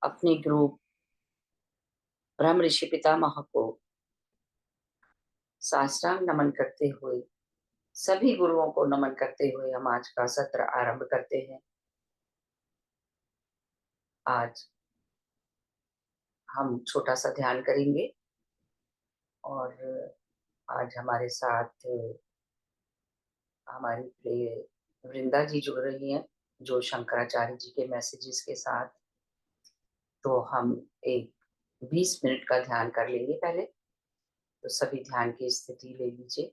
अपने गुरु ब्रह्म ऋषि पितामह को साष्टांग नमन करते हुए, सभी गुरुओं को नमन करते हुए हम आज का सत्र आरंभ करते हैं। आज हम छोटा सा ध्यान करेंगे और आज हमारे साथ हमारी प्रिय वृंदा जी जुड़ रही हैं, जो शंकराचार्य जी के मैसेजेस के साथ। तो हम एक 20 मिनट का ध्यान कर लेंगे पहले। तो सभी ध्यान की स्थिति ले लीजिए,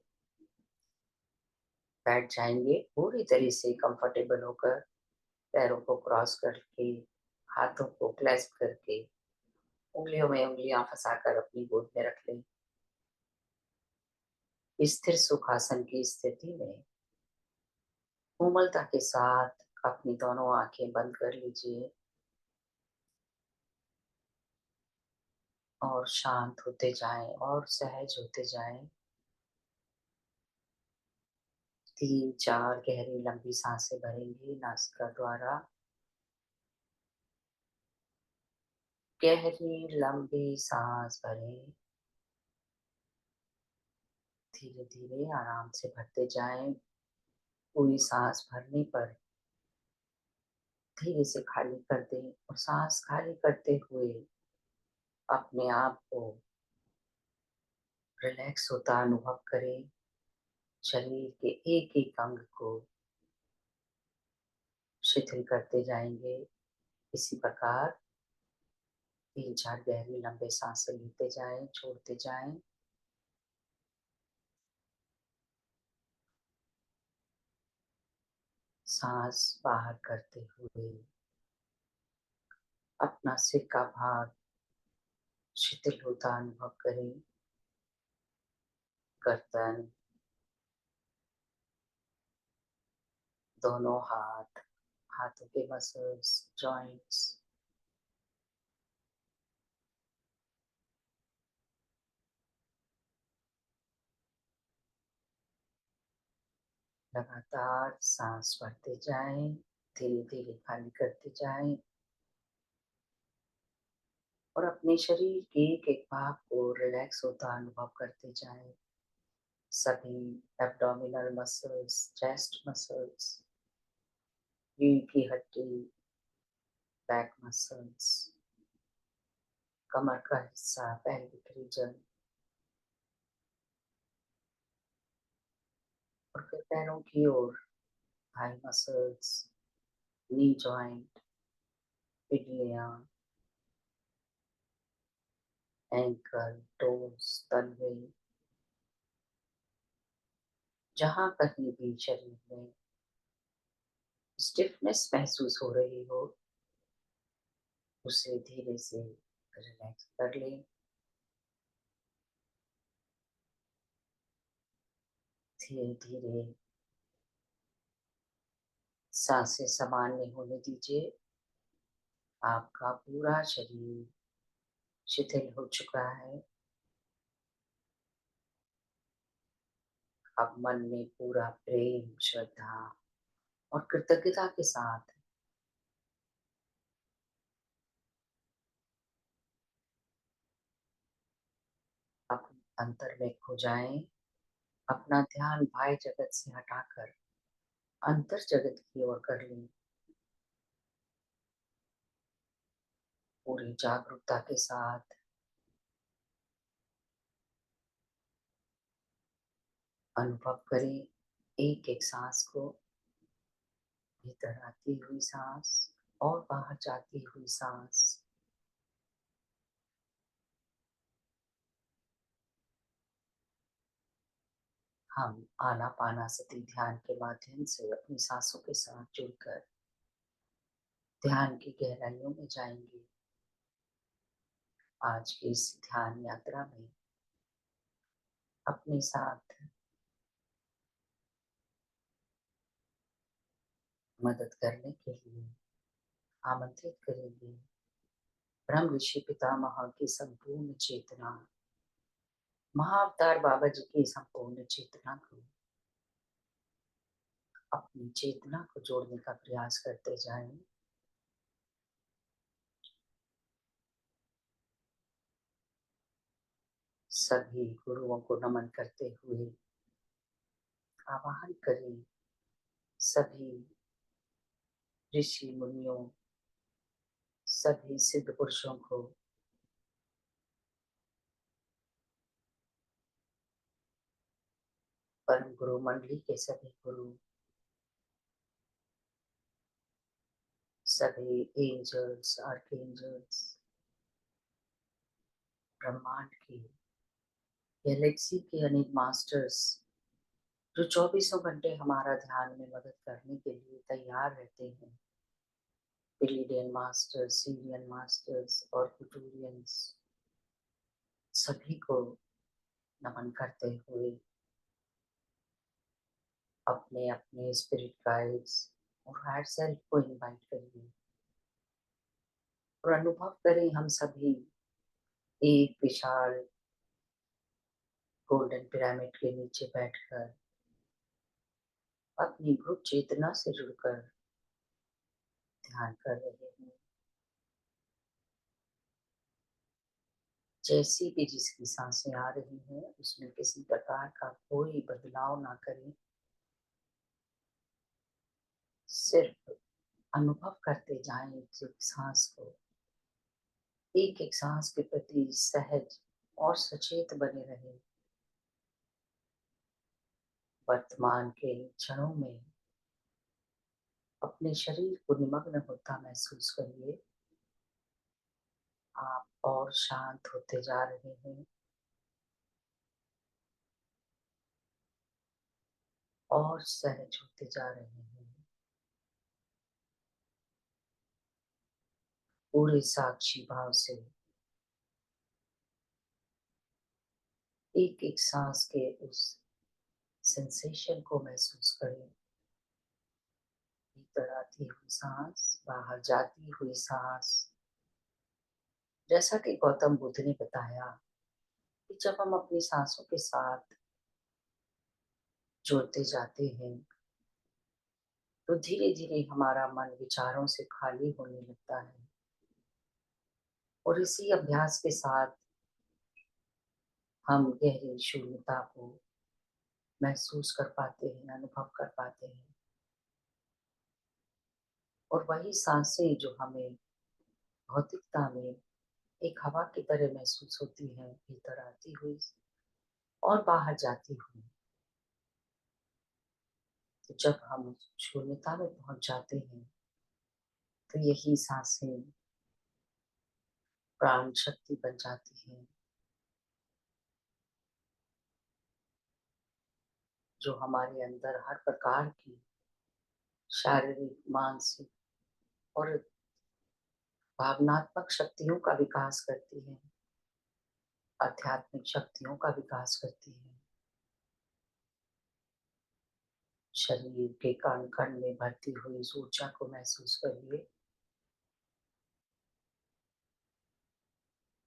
बैठ जाएंगे पूरी तरह से कंफर्टेबल होकर, पैरों को क्रॉस करके, हाथों को क्लैस्प करके, उंगलियों में उंगलियां फंसाकर अपनी गोद में रख लें। स्थिर सुखासन की स्थिति में कोमलता के साथ अपनी दोनों आंखें बंद कर लीजिए और शांत होते जाएं और सहज होते जाएं। 3-4 गहरी लंबी सांसें भरेंगे नासिका द्वारा। गहरी लंबी सांस भरें, धीरे धीरे आराम से भरते जाएं। पूरी सांस भरने पर धीरे से खाली कर दें और सांस खाली करते हुए अपने आप को रिलैक्स होता अनुभव करें। शरीर के एक एक अंग को शिथिल करते जाएंगे। इसी प्रकार 3-4 गहरी लंबे सांसें लेते जाएं, छोड़ते जाएं। सांस बाहर करते हुए अपना सिर का भाग शिथिल होता अनुभव करें। गर्दन, दोनों हाथ, हाथों के मसल्स, जॉइंट्स, लगातार सांस भरते जाएं, धीरे धीरे खाली करते जाएं और अपने शरीर के एक एक भाग को रिलैक्स होता अनुभव करते जाएं। सभी एब्डोमिनल मसल्स, चेस्ट मसल्स, रीढ़ की हड्डी, बैक मसल्स, कमर का हिस्सा, पेल्विक रीजन और फिर पैरों की ओर थाई मसल्स, नी जॉइंट, पिडलियां, एंकल, टोस, तलवे, जहां कहीं भी शरीर में स्टिफनेस महसूस हो रही हो, उसे धीरे से रिलैक्स कर लें। धीरे धीरे सांसें सामान्य होने दीजिए। आपका पूरा शरीर शिथिल हो चुका है। अब मन में पूरा प्रेम, श्रद्धा और कृतज्ञता के साथ अपने अंतर में खो जाएं। अपना ध्यान बाह्य जगत से हटाकर अंतर जगत की ओर कर लें। पूरी जागरूकता के साथ अनुभव करें एक एक सांस को, भीतर आती हुई सांस और बाहर जाती हुई सांस। हम आनापानासति ध्यान के माध्यम से अपनी सांसों के साथ जुड़कर ध्यान की गहराइयों में जाएंगे। आज की इस ध्यान यात्रा में अपने साथ मदद करने के लिए आमंत्रित करेंगे ब्रह्म ऋषि पितामह की संपूर्ण चेतना, महाअवतार बाबा जी की संपूर्ण चेतना को अपनी चेतना को जोड़ने का प्रयास करते जाएं। सभी गुरुओं को नमन करते हुए आवाहन करें सभी ऋषि मुनियों, सभी सिद्ध पुरुषों को परम गुरु मंडली के सभी गुरु, सभी एंजल्स, आर्कएंजल्स, ब्रह्मांड की गैलेक्सी के अनेक मास्टर्स जो चौबीसों घंटे हमारा ध्यान में मदद करने के लिए तैयार रहते हैं, पिलीडियन मास्टर्स, सीरियन मास्टर्स और कुटूरियंस, सभी को नमन करते हुए अपने अपने स्पिरिट गाइड्स और हायर सेल्फ को इनवाइट करिए और अनुभव करें हम सभी एक विशाल गोल्डन पिरामिड के नीचे बैठकर अपनी भूत चेतना से जुड़कर ध्यान कर रहे हैं। जैसी भी जिसकी सांसें आ रही हैं उसमें किसी प्रकार का कोई बदलाव ना करें, सिर्फ अनुभव करते जाएं एक एक सांस को, एक एक सांस के प्रति सहज और सचेत बने रहें। वर्तमान के इन क्षणों में अपने शरीर को निमग्न होता महसूस करिए। आप और शांत होते जा रहे हैं और सहज होते जा रहे हैं। पूरे साक्षी भाव से एक एक सांस के उस सेंसेशन को महसूस करें। भीतर आती हुई सांस, बाहर जाती हुई सांस। जैसा कि गौतम बुद्ध ने बताया कि जब हम अपनी सांसों के साथ जुड़ते जाते हैं तो धीरे धीरे हमारा मन विचारों से खाली होने लगता है और इसी अभ्यास के साथ हम गहरी शून्यता को महसूस कर पाते हैं, अनुभव कर पाते हैं। और वही सांसें जो हमें भौतिकता में एक हवा की तरह महसूस होती हैं, भीतर आती हुई और बाहर जाती हुई, तो जब हम शून्यता में पहुंच जाते हैं तो यही सांसें प्राण शक्ति बन जाती हैं, जो हमारे अंदर हर प्रकार की शारीरिक, मानसिक और भावनात्मक शक्तियों का विकास करती है, आध्यात्मिक शक्तियों का विकास करती है। शरीर के कण कण में भरती हुई इस ऊर्जा को महसूस करिए।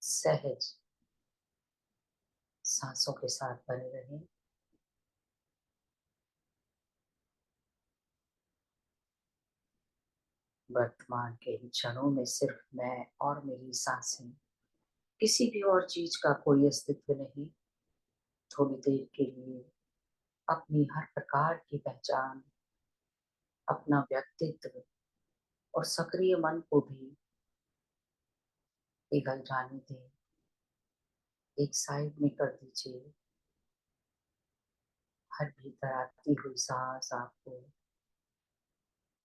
सहज सांसों के साथ बने रहें। वर्तमान के इन क्षणों में सिर्फ मैं और मेरी सांसें, किसी भी और चीज का कोई अस्तित्व नहीं। थोड़ी देर के लिए अपनी हर प्रकार की पहचान, अपना व्यक्तित्व और सक्रिय मन को भी पिघल जाने दें, एक साइड में कर दीजिए। हर भीतर आती हुई सांस आपको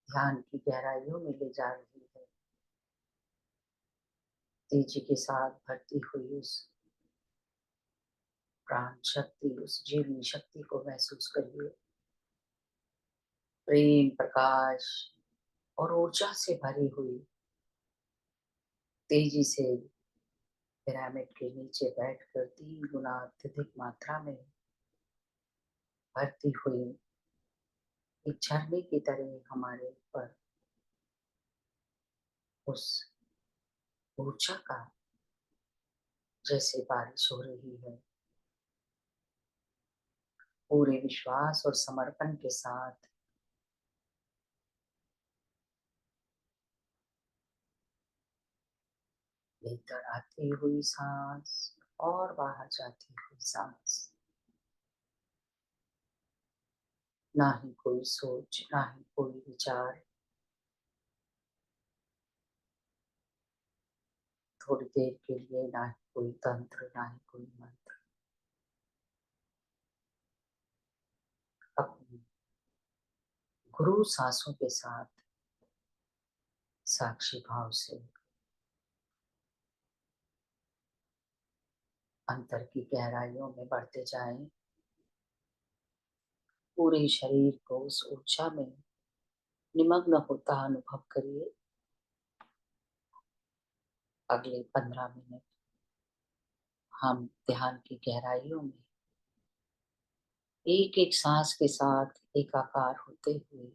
ध्यान की गहराइयों में ले जा रही है। तेजी के साथ भरती हुई उस प्राण शक्ति, उस जीवनी शक्ति को महसूस करिए। प्रेम, प्रकाश और ऊर्जा से भरी हुई तेजी से पिरामिड के नीचे बैठकर 3 गुना अत्यधिक मात्रा में भरती हुई एक झरने की तरह हमारे ऊपर उस ऊर्जा का जैसे बारिश हो रही है। पूरे विश्वास और समर्पण के साथ भीतर आती हुई सांस और बाहर जाती हुई सांस। ना ही कोई सोच, ना ही कोई विचार। थोड़ी देर के लिए ना ही कोई तंत्र, ना ही कोई मंत्र। अपनी गुरु सांसों के साथ साक्षी भाव से अंतर की गहराइयों में बढ़ते जाएं। पूरे शरीर को उस ऊर्जा में निमग्न होता अनुभव करिए। अगले 15 मिनट हम ध्यान की गहराइयों में एक एक सांस के साथ एकाकार होते हुए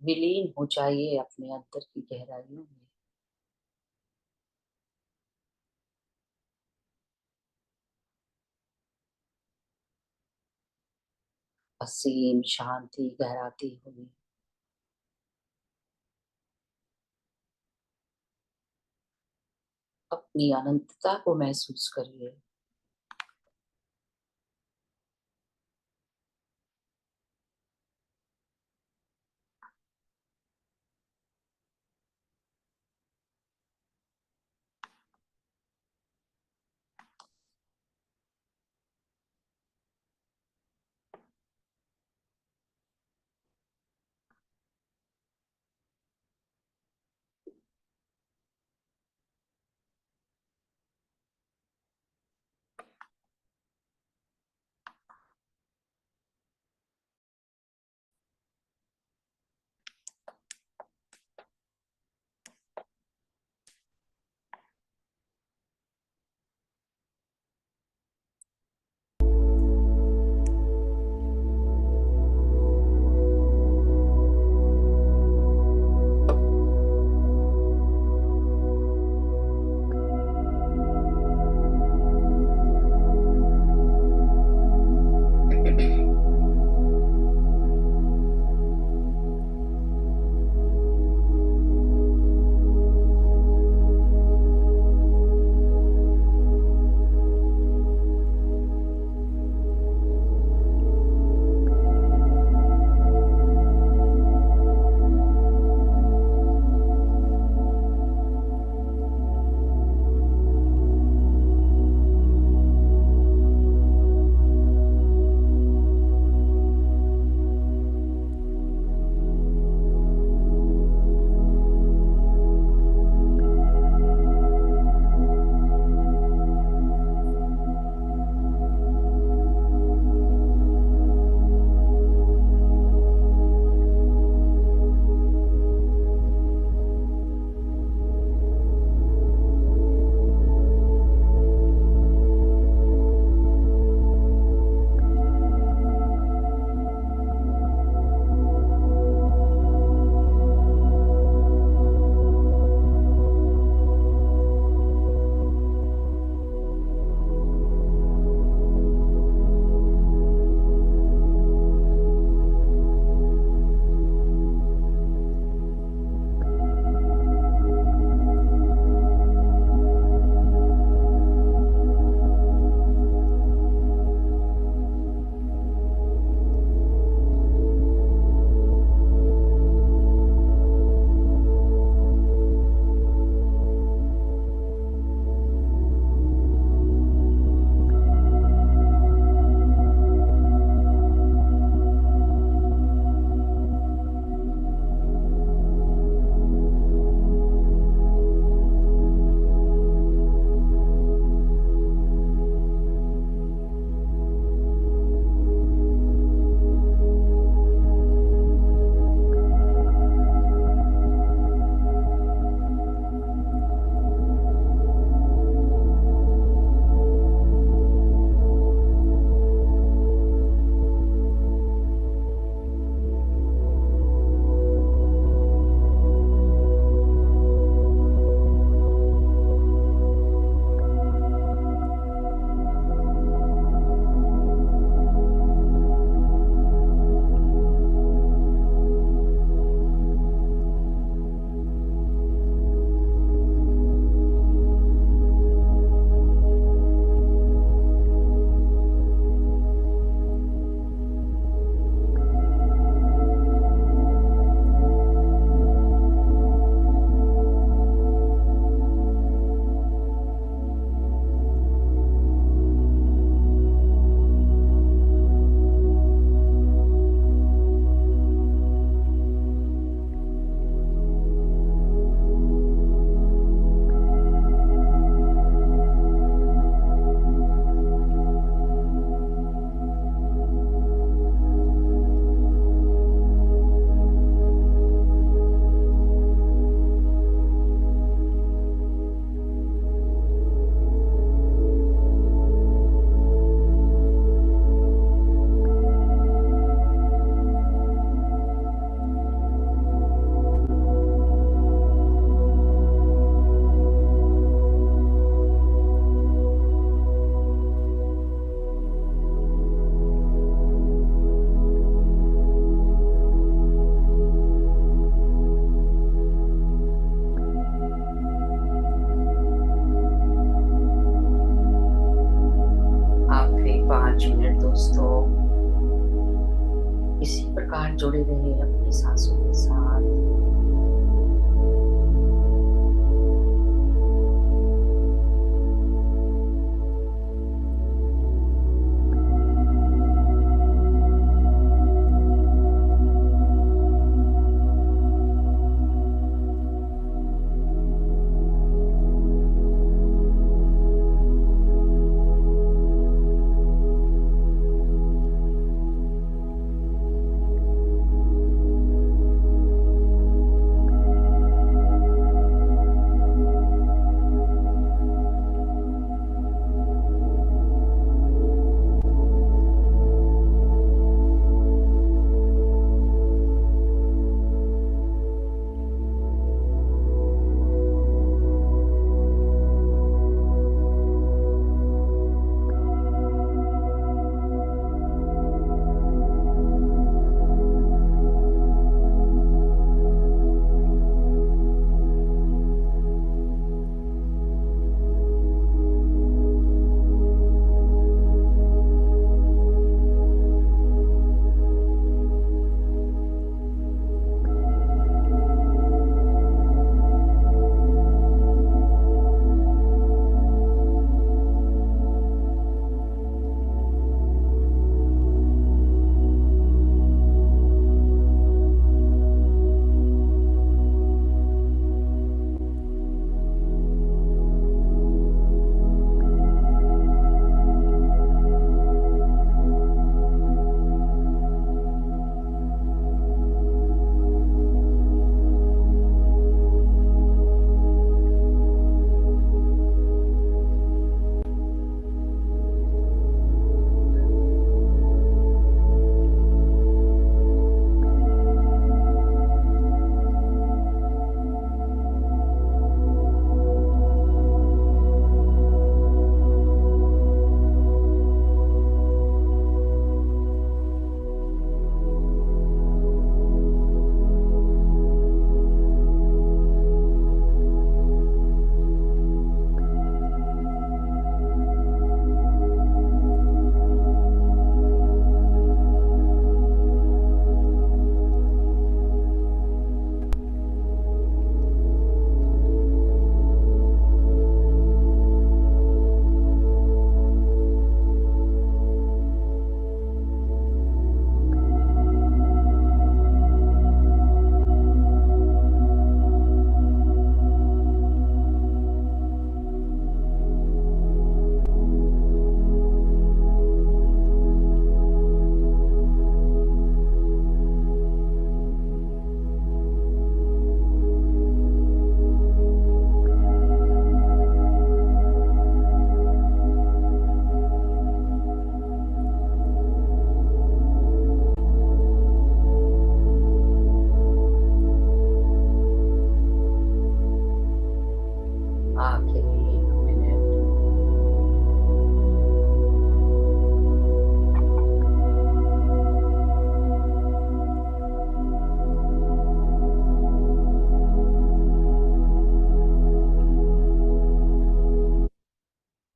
विलीन हो जाइए अपने अंतर की गहराइयों में। असीम शांति गहराती हुई अपनी अनंतता को महसूस करिए।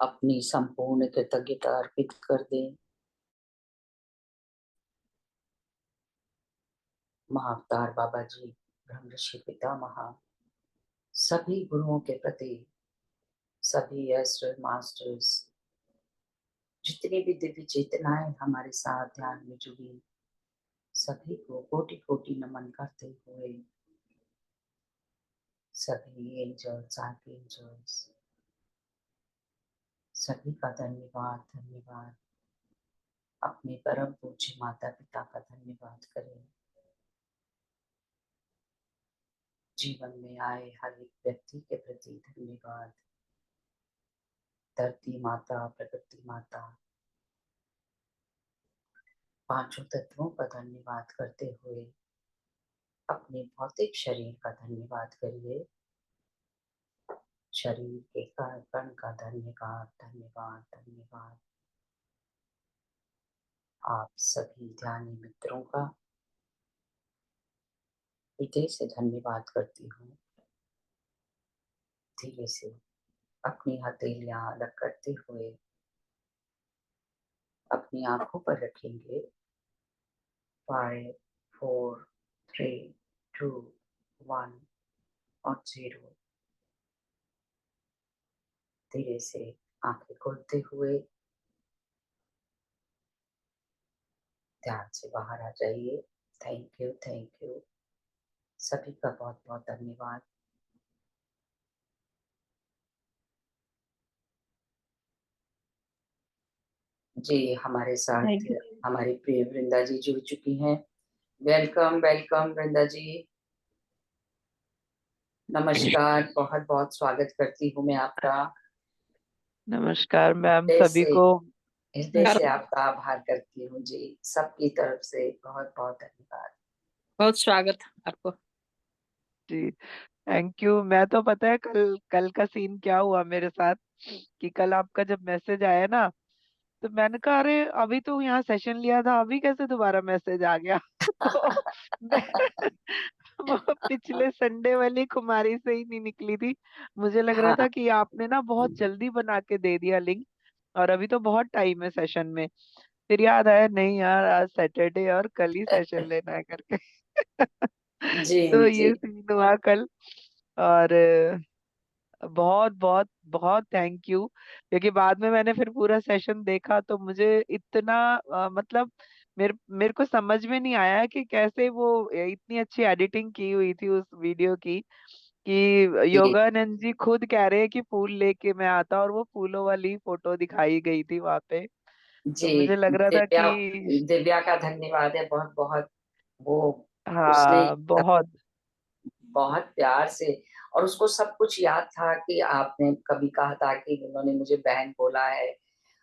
अपनी संपूर्ण कृतज्ञता अर्पित कर दें। महाअवतार बाबा जी, ब्रह्म ऋषि पितामह, सभी गुरुओं के प्रति, सभी एस्ट्रल मास्टर्स, जितनी भी दिव्य चेतनाएं हमारे साथ ध्यान में जुड़ी, सभी को कोटि कोटि नमन करते हुए, सभी एंजल्स, आर्कएंजल्स, सभी का धन्यवाद धन्यवाद। अपने परम पूज्य माता पिता का धन्यवाद करें। जीवन में आए हर एक व्यक्ति के प्रति धन्यवाद। धरती माता, प्रकृति माता, पांचों तत्वों का धन्यवाद करते हुए अपने भौतिक शरीर का धन्यवाद करिए। शरीर के कण कण का धन्यवाद धन्यवाद धन्यवाद। आप सभी ध्यानी मित्रों का हृदय से धन्यवाद करती हूँ। धीरे से अपनी हथेलियां अलग करते हुए अपनी आंखों पर रखेंगे। 5, 4, 3, 2, 1 और 0। धीरे से आंखें खोलते हुए ध्यान से बाहर आ जाइए। Thank you, thank you. सभी का बहुत बहुत धन्यवाद। जी, हमारे साथ थैंक यू। हमारी प्रिय वृंदा जी जुड़ चुकी हैं। वेलकम वेलकम वृंदा जी, नमस्कार। बहुत बहुत स्वागत करती हूँ मैं आपका। नमस्कार मैम, हृदय सभी से को। हृदय से आपका आभार करती हूँ जी। सबकी तरफ से बहुत बहुत धन्यवाद। बहुत स्वागत आपको। जी, थैंक यू। मैं तो पता है कल कल का सीन क्या हुआ मेरे साथ, कि कल आपका जब मैसेज आया ना, तो मैंने कहा अरे अभी तो यहाँ सेशन लिया था, अभी कैसे दोबारा मैसेज आ गया। तो मैं वो पिछले संडे वाली कुमारी से ही नहीं निकली थी। मुझे लग रहा हाँ था कि आपने ना बहुत जल्दी बना के दे दिया लिंक, और अभी तो बहुत टाइम है सेशन में। फिर याद आया नहीं यार, आज सैटरडे और कल ही सेशन लेना है करके। जी तो जी ये सीन हुआ कल। और बहुत बहुत बहुत थैंक यू, क्योंकि बाद में मैंने फिर पूरा सेशन देखा तो मुझे इतना मतलब मेरे मेरे को समझ में नहीं आया कि कैसे वो इतनी अच्छी एडिटिंग की हुई थी उस वीडियो की, कि जी योगानंद जी खुद कह रहे हैं कि फूल लेके मैं आता, और वो फूलों वाली फोटो दिखाई गई थी वहां पे। तो जी। मुझे लग रहा था दिव्या, कि दिव्या का धन्यवाद है बहुत बहुत। वो उसने हाँ बहुत। बहुत प्यार से, और उसको सब कुछ याद था कि आपने कभी कहा था कि उन्होंने मुझे बहन बोला है,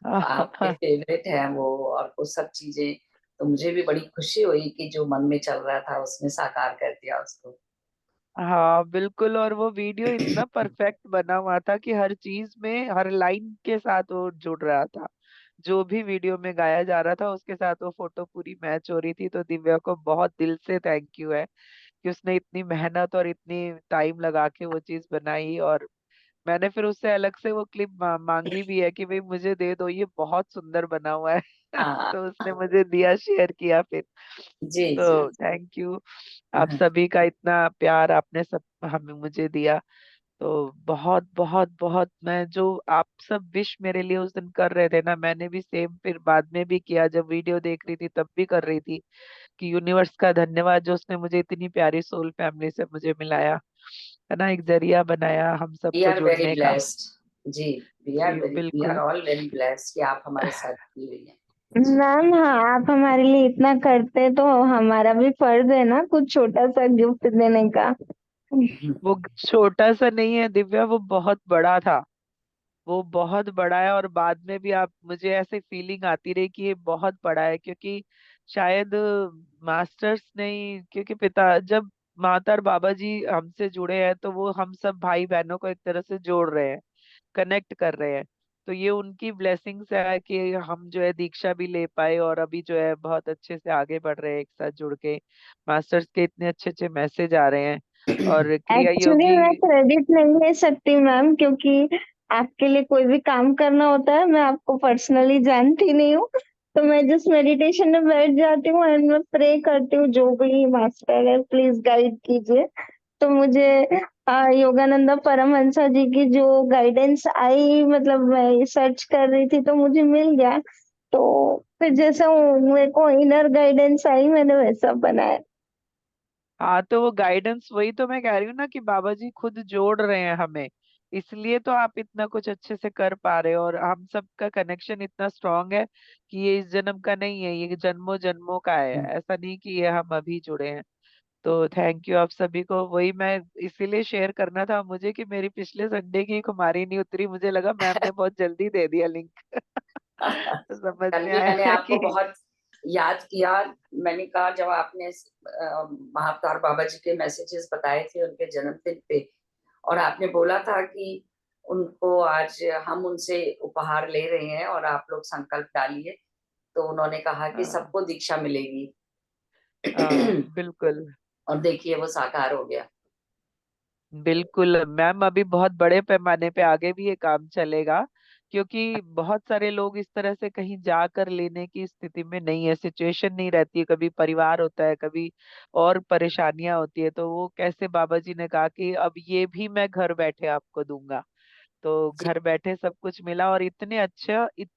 आपके फेवरेट है वो, और वो सब चीजें। तो मुझे भी बड़ी खुशी हुई कि जो मन में चल रहा था उसने साकार कर दिया उसको। हाँ बिल्कुल, और वो वीडियो इतना परफेक्ट बना हुआ था कि हर चीज में हर लाइन के साथ वो जुड़ रहा था। जो भी वीडियो में गाया जा रहा था उसके साथ वो फोटो पूरी मैच हो रही थी। तो दिव्या को बहुत दिल से थैंक यू है कि उसने इतनी मेहनत और इतनी टाइम लगा के वो चीज बनाई। और मैंने फिर उससे अलग से वो क्लिप मांगी भी है कि भाई मुझे दे दो, ये बहुत सुंदर बना हुआ है। हाँ तो उसने मुझे दिया, शेयर किया फिर। जी जी। तो थैंक यू, आप सभी का इतना प्यार आपने सब हमें मुझे दिया। तो बहुत बहुत बहुत, मैं जो आप सब विश मेरे लिए उस दिन कर रहे थे ना, मैंने भी सेम फिर बाद में भी किया, जब वीडियो देख रही थी तब भी कर रही थी, कि यूनिवर्स का धन्यवाद जो उसने मुझे इतनी प्यारी सोल फैमिली से मुझे मिलाया, है ना, एक जरिया बनाया हम वी सबको आर वेरी जुड़ने का। ब्लेस्ड। जी, जी वी आर बिल्कुल। ऑल वेरी ब्लेस्ड कि आप हमारे साथ जुड़ी हुई हैं। जी मैम, हाँ, आप हमारे लिए इतना करते तो हमारा भी फर्ज है ना कुछ छोटा सा गिफ्ट देने का। वो छोटा सा नहीं है दिव्या, वो बहुत बड़ा था। वो बहुत बड़ा है, और बाद में भी आप मुझे ऐसे फीलिंग आती रही कि ये बहुत बड़ा है, क्योंकि शायद मास्टर्स नहीं, क्योंकि पिता जब माता और बाबा जी हमसे जुड़े हैं तो वो हम सब भाई बहनों को एक तरह से जोड़ रहे हैं, कनेक्ट कर रहे हैं। तो ये उनकी ब्लेसिंग्स है कि हम जो है दीक्षा भी ले पाए, और अभी जो है बहुत अच्छे से आगे बढ़ रहे हैं एक साथ जुड़ के। मास्टर्स के इतने अच्छे अच्छे मैसेज आ रहे हैं, और क्रिया एक्चुअली योगी। मैं क्रेडिट नहीं ले सकती मैम, क्योंकि आपके लिए कोई भी काम करना होता है, मैं आपको पर्सनली जानती नहीं हूँ, तो मैं जिस मेडिटेशन में बैठ जाती हूँ एंड मैं प्रे करती हूँ, जो भी मास्टर है प्लीज गाइड कीजिए। तो मुझे योगानंदा परमहंसा जी की जो गाइडेंस आई, मतलब मैं सर्च कर रही थी तो मुझे मिल गया। तो फिर जैसा मेरे को इनर गाइडेंस आई, मैंने वैसा बनाया। हाँ, तो वो गाइडेंस, वही तो मैं कह रही हूँ ना कि बाबा जी खुद जोड़ रहे हैं हमें, इसलिए तो आप इतना कुछ अच्छे से कर पा रहे हो। और हम सबका कनेक्शन इतना स्ट्रांग है कि ये इस जन्म का नहीं है, ये जन्मों जन्मों का है, ऐसा नहीं कि ये हम अभी जुड़े हैं। तो थैंक यू आप सभी को। वही मैं इसीलिए शेयर करना था मुझे कि मेरी पिछले संडे की कुमारी नहीं उतरी, मुझे लगा मैम ने बहुत जल्दी दे दिया लिंक। तो समझ कल में भी मैंने आया आपको कि बहुत याद किया। मैंने कहा जब आपने महाअवतार बाबा जी के मैसेजेस बताए थे उनके जन्मदिन पे, और आपने बोला था कि उनको आज हम उनसे उपहार ले रहे हैं और आप लोग संकल्प डालिए, तो उन्होंने कहा कि हाँ, सबको दीक्षा मिलेगी। हाँ, बिल्कुल। और देखिए वो साकार हो गया। बिल्कुल मैम, अभी बहुत बड़े पैमाने पे आगे भी ये काम चलेगा, क्योंकि बहुत सारे लोग इस तरह से कहीं जाकर लेने की स्थिति में नहीं है, सिचुएशन नहीं रहती है, कभी परिवार होता है, कभी और परेशानियां होती है, तो वो कैसे, बाबा जी ने कहा कि अब ये भी मैं घर बैठे आपको दूंगा। तो जी घर बैठे सब कुछ मिला, और इतना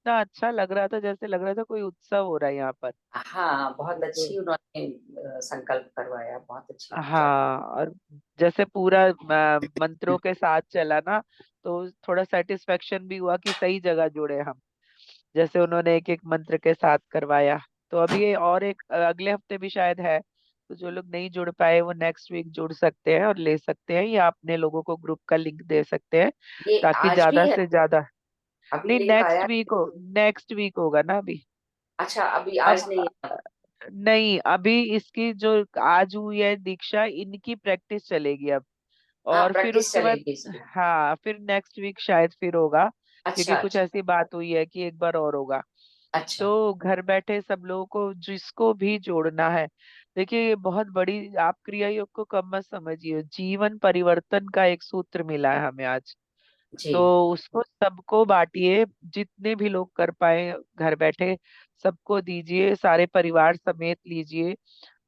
अच्छा लग रहा था, जैसे लग रहा था कोई उत्सव हो रहा है यहाँ पर। हाँ, बहुत तो अच्छी उन्होंने संकल्प करवाया, बहुत अच्छी टीचर। हाँ, और जैसे पूरा मंत्रों के साथ चला ना, तो थोड़ा सेटिस्फेक्शन भी हुआ कि सही जगह जुड़े हम, जैसे उन्होंने एक एक मंत्र के साथ करवाया। तो अभी ये और एक अगले हफ्ते भी शायद है, तो जो लोग नहीं जुड़ पाए वो नेक्स्ट वीक जुड़ सकते हैं और ले सकते हैं, या अपने लोगों को ग्रुप का लिंक दे सकते हैं, ये ताकि आज भी ज्यादा है? से ज्यादा। अभी नहीं, लिंक आया? नेक्स्ट वीक होगा ना अभी। अच्छा, अभी अब आज नहीं है? नहीं, अभी इसकी जो आज हुई है दीक्षा, इनकी प्रैक्टिस चलेगी अब, हाँ, और फिर प्रैक्टिस उसके बाद, चलेगी इसकी। हाँ, फिर नेक्स्ट वीक शायद फिर होगा, अच्छा क्योंकि कुछ अच्छा। ऐसी बात हुई है कि एक बार और होगा। अच्छा तो घर बैठे सब लोगों को जिसको भी जोड़ना है, देखिए ये बहुत बड़ी, आप क्रिया योग को कम मत समझिए, जीवन परिवर्तन का एक सूत्र मिला है हमें आज। जी। तो उसको सबको बांटिए, जितने भी लोग कर पाए घर बैठे सबको दीजिए, सारे परिवार समेत लीजिए।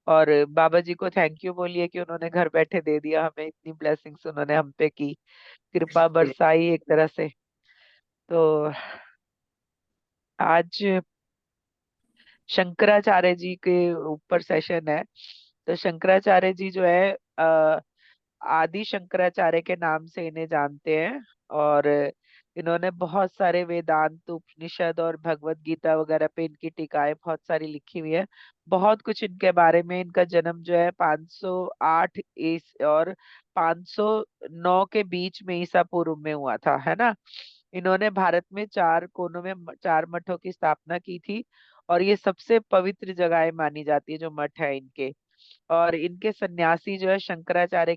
और बाबा जी को थैंक यू बोलिए कि उन्होंने घर बैठे दे दिया हमें, इतनी ब्लेसिंग्स उन्होंने हम पे की, कृपा बरसाई एक तरह से। तो आज शंकराचार्य जी के ऊपर सेशन है। तो शंकराचार्य जी जो है, आदि शंकराचार्य के नाम से इन्हें जानते हैं, और इन्होंने बहुत सारे वेदांत, उपनिषद और भगवत गीता वगैरह पे इनकी टीकाएं बहुत सारी लिखी हुई है। बहुत कुछ इनके बारे में, इनका जन्म जो है 508 और 509 के बीच में ईसा पूर्व में हुआ था, है ना। इन्होंने भारत में चार कोनों में चार मठों की स्थापना की थी, और ये सबसे पवित्र जगहें मानी जाती है जो मठ है इनके। और इनके सन्यासी जो है शंकराचार्य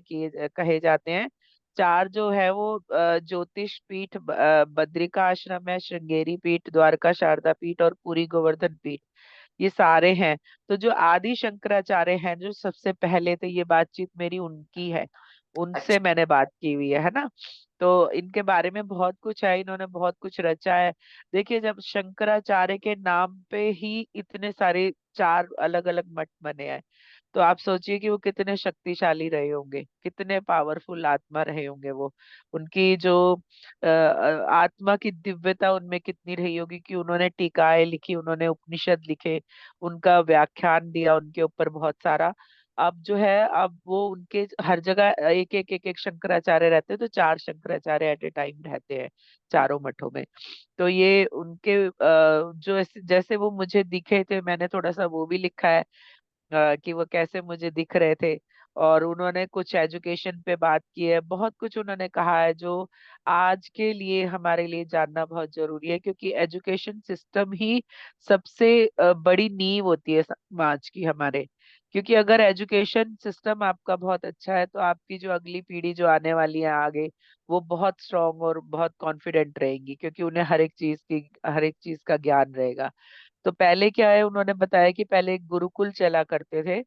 कहे जाते हैं। चार जो है वो ज्योतिष पीठ, बद्रिका आश्रम है, श्रृंगेरी पीठ, द्वारका शारदा पीठ और पुरी गोवर्धन पीठ, ये सारे हैं। तो जो आदि शंकराचार्य हैं, जो सबसे पहले थे, ये बातचीत मेरी उनकी है, उनसे अच्छा मैंने बात की हुई है ना। तो इनके बारे में बहुत कुछ है, इन्होंने बहुत कुछ रचा है। देखिए, जब शंकराचार्य के नाम पे ही इतने सारे चार अलग अलग मठ बने हैं, तो आप सोचिए कि वो कितने शक्तिशाली रहे होंगे, कितने पावरफुल आत्मा रहे होंगे वो। उनकी जो आत्मा की दिव्यता उनमें कितनी रही होगी कि उन्होंने टीकाएं लिखी, उन्होंने उपनिषद लिखे, उनका व्याख्यान दिया उनके ऊपर बहुत सारा। अब जो है, अब वो उनके हर जगह एक एक शंकराचार्य रहते हैं, तो चार शंकराचार्य एट ए टाइम रहते हैं चारों मठों में। तो ये उनके जो जैसे वो मुझे दिखे थे, मैंने थोड़ा सा वो भी लिखा है, कि वो कैसे मुझे दिख रहे थे। और उन्होंने कुछ एजुकेशन पे बात की है, बहुत कुछ उन्होंने कहा है जो आज के लिए हमारे लिए जानना बहुत जरूरी है, क्योंकि एजुकेशन सिस्टम ही सबसे बड़ी नींव होती है समाज की हमारे। क्योंकि अगर एजुकेशन सिस्टम आपका बहुत अच्छा है, तो आपकी जो अगली पीढ़ी जो आने वाली है आगे, वो बहुत स्ट्रांग और बहुत कॉन्फिडेंट रहेंगी, क्योंकि उन्हें हर एक चीज का ज्ञान रहेगा। तो पहले क्या है, उन्होंने बताया कि पहले एक गुरुकुल चला करते थे।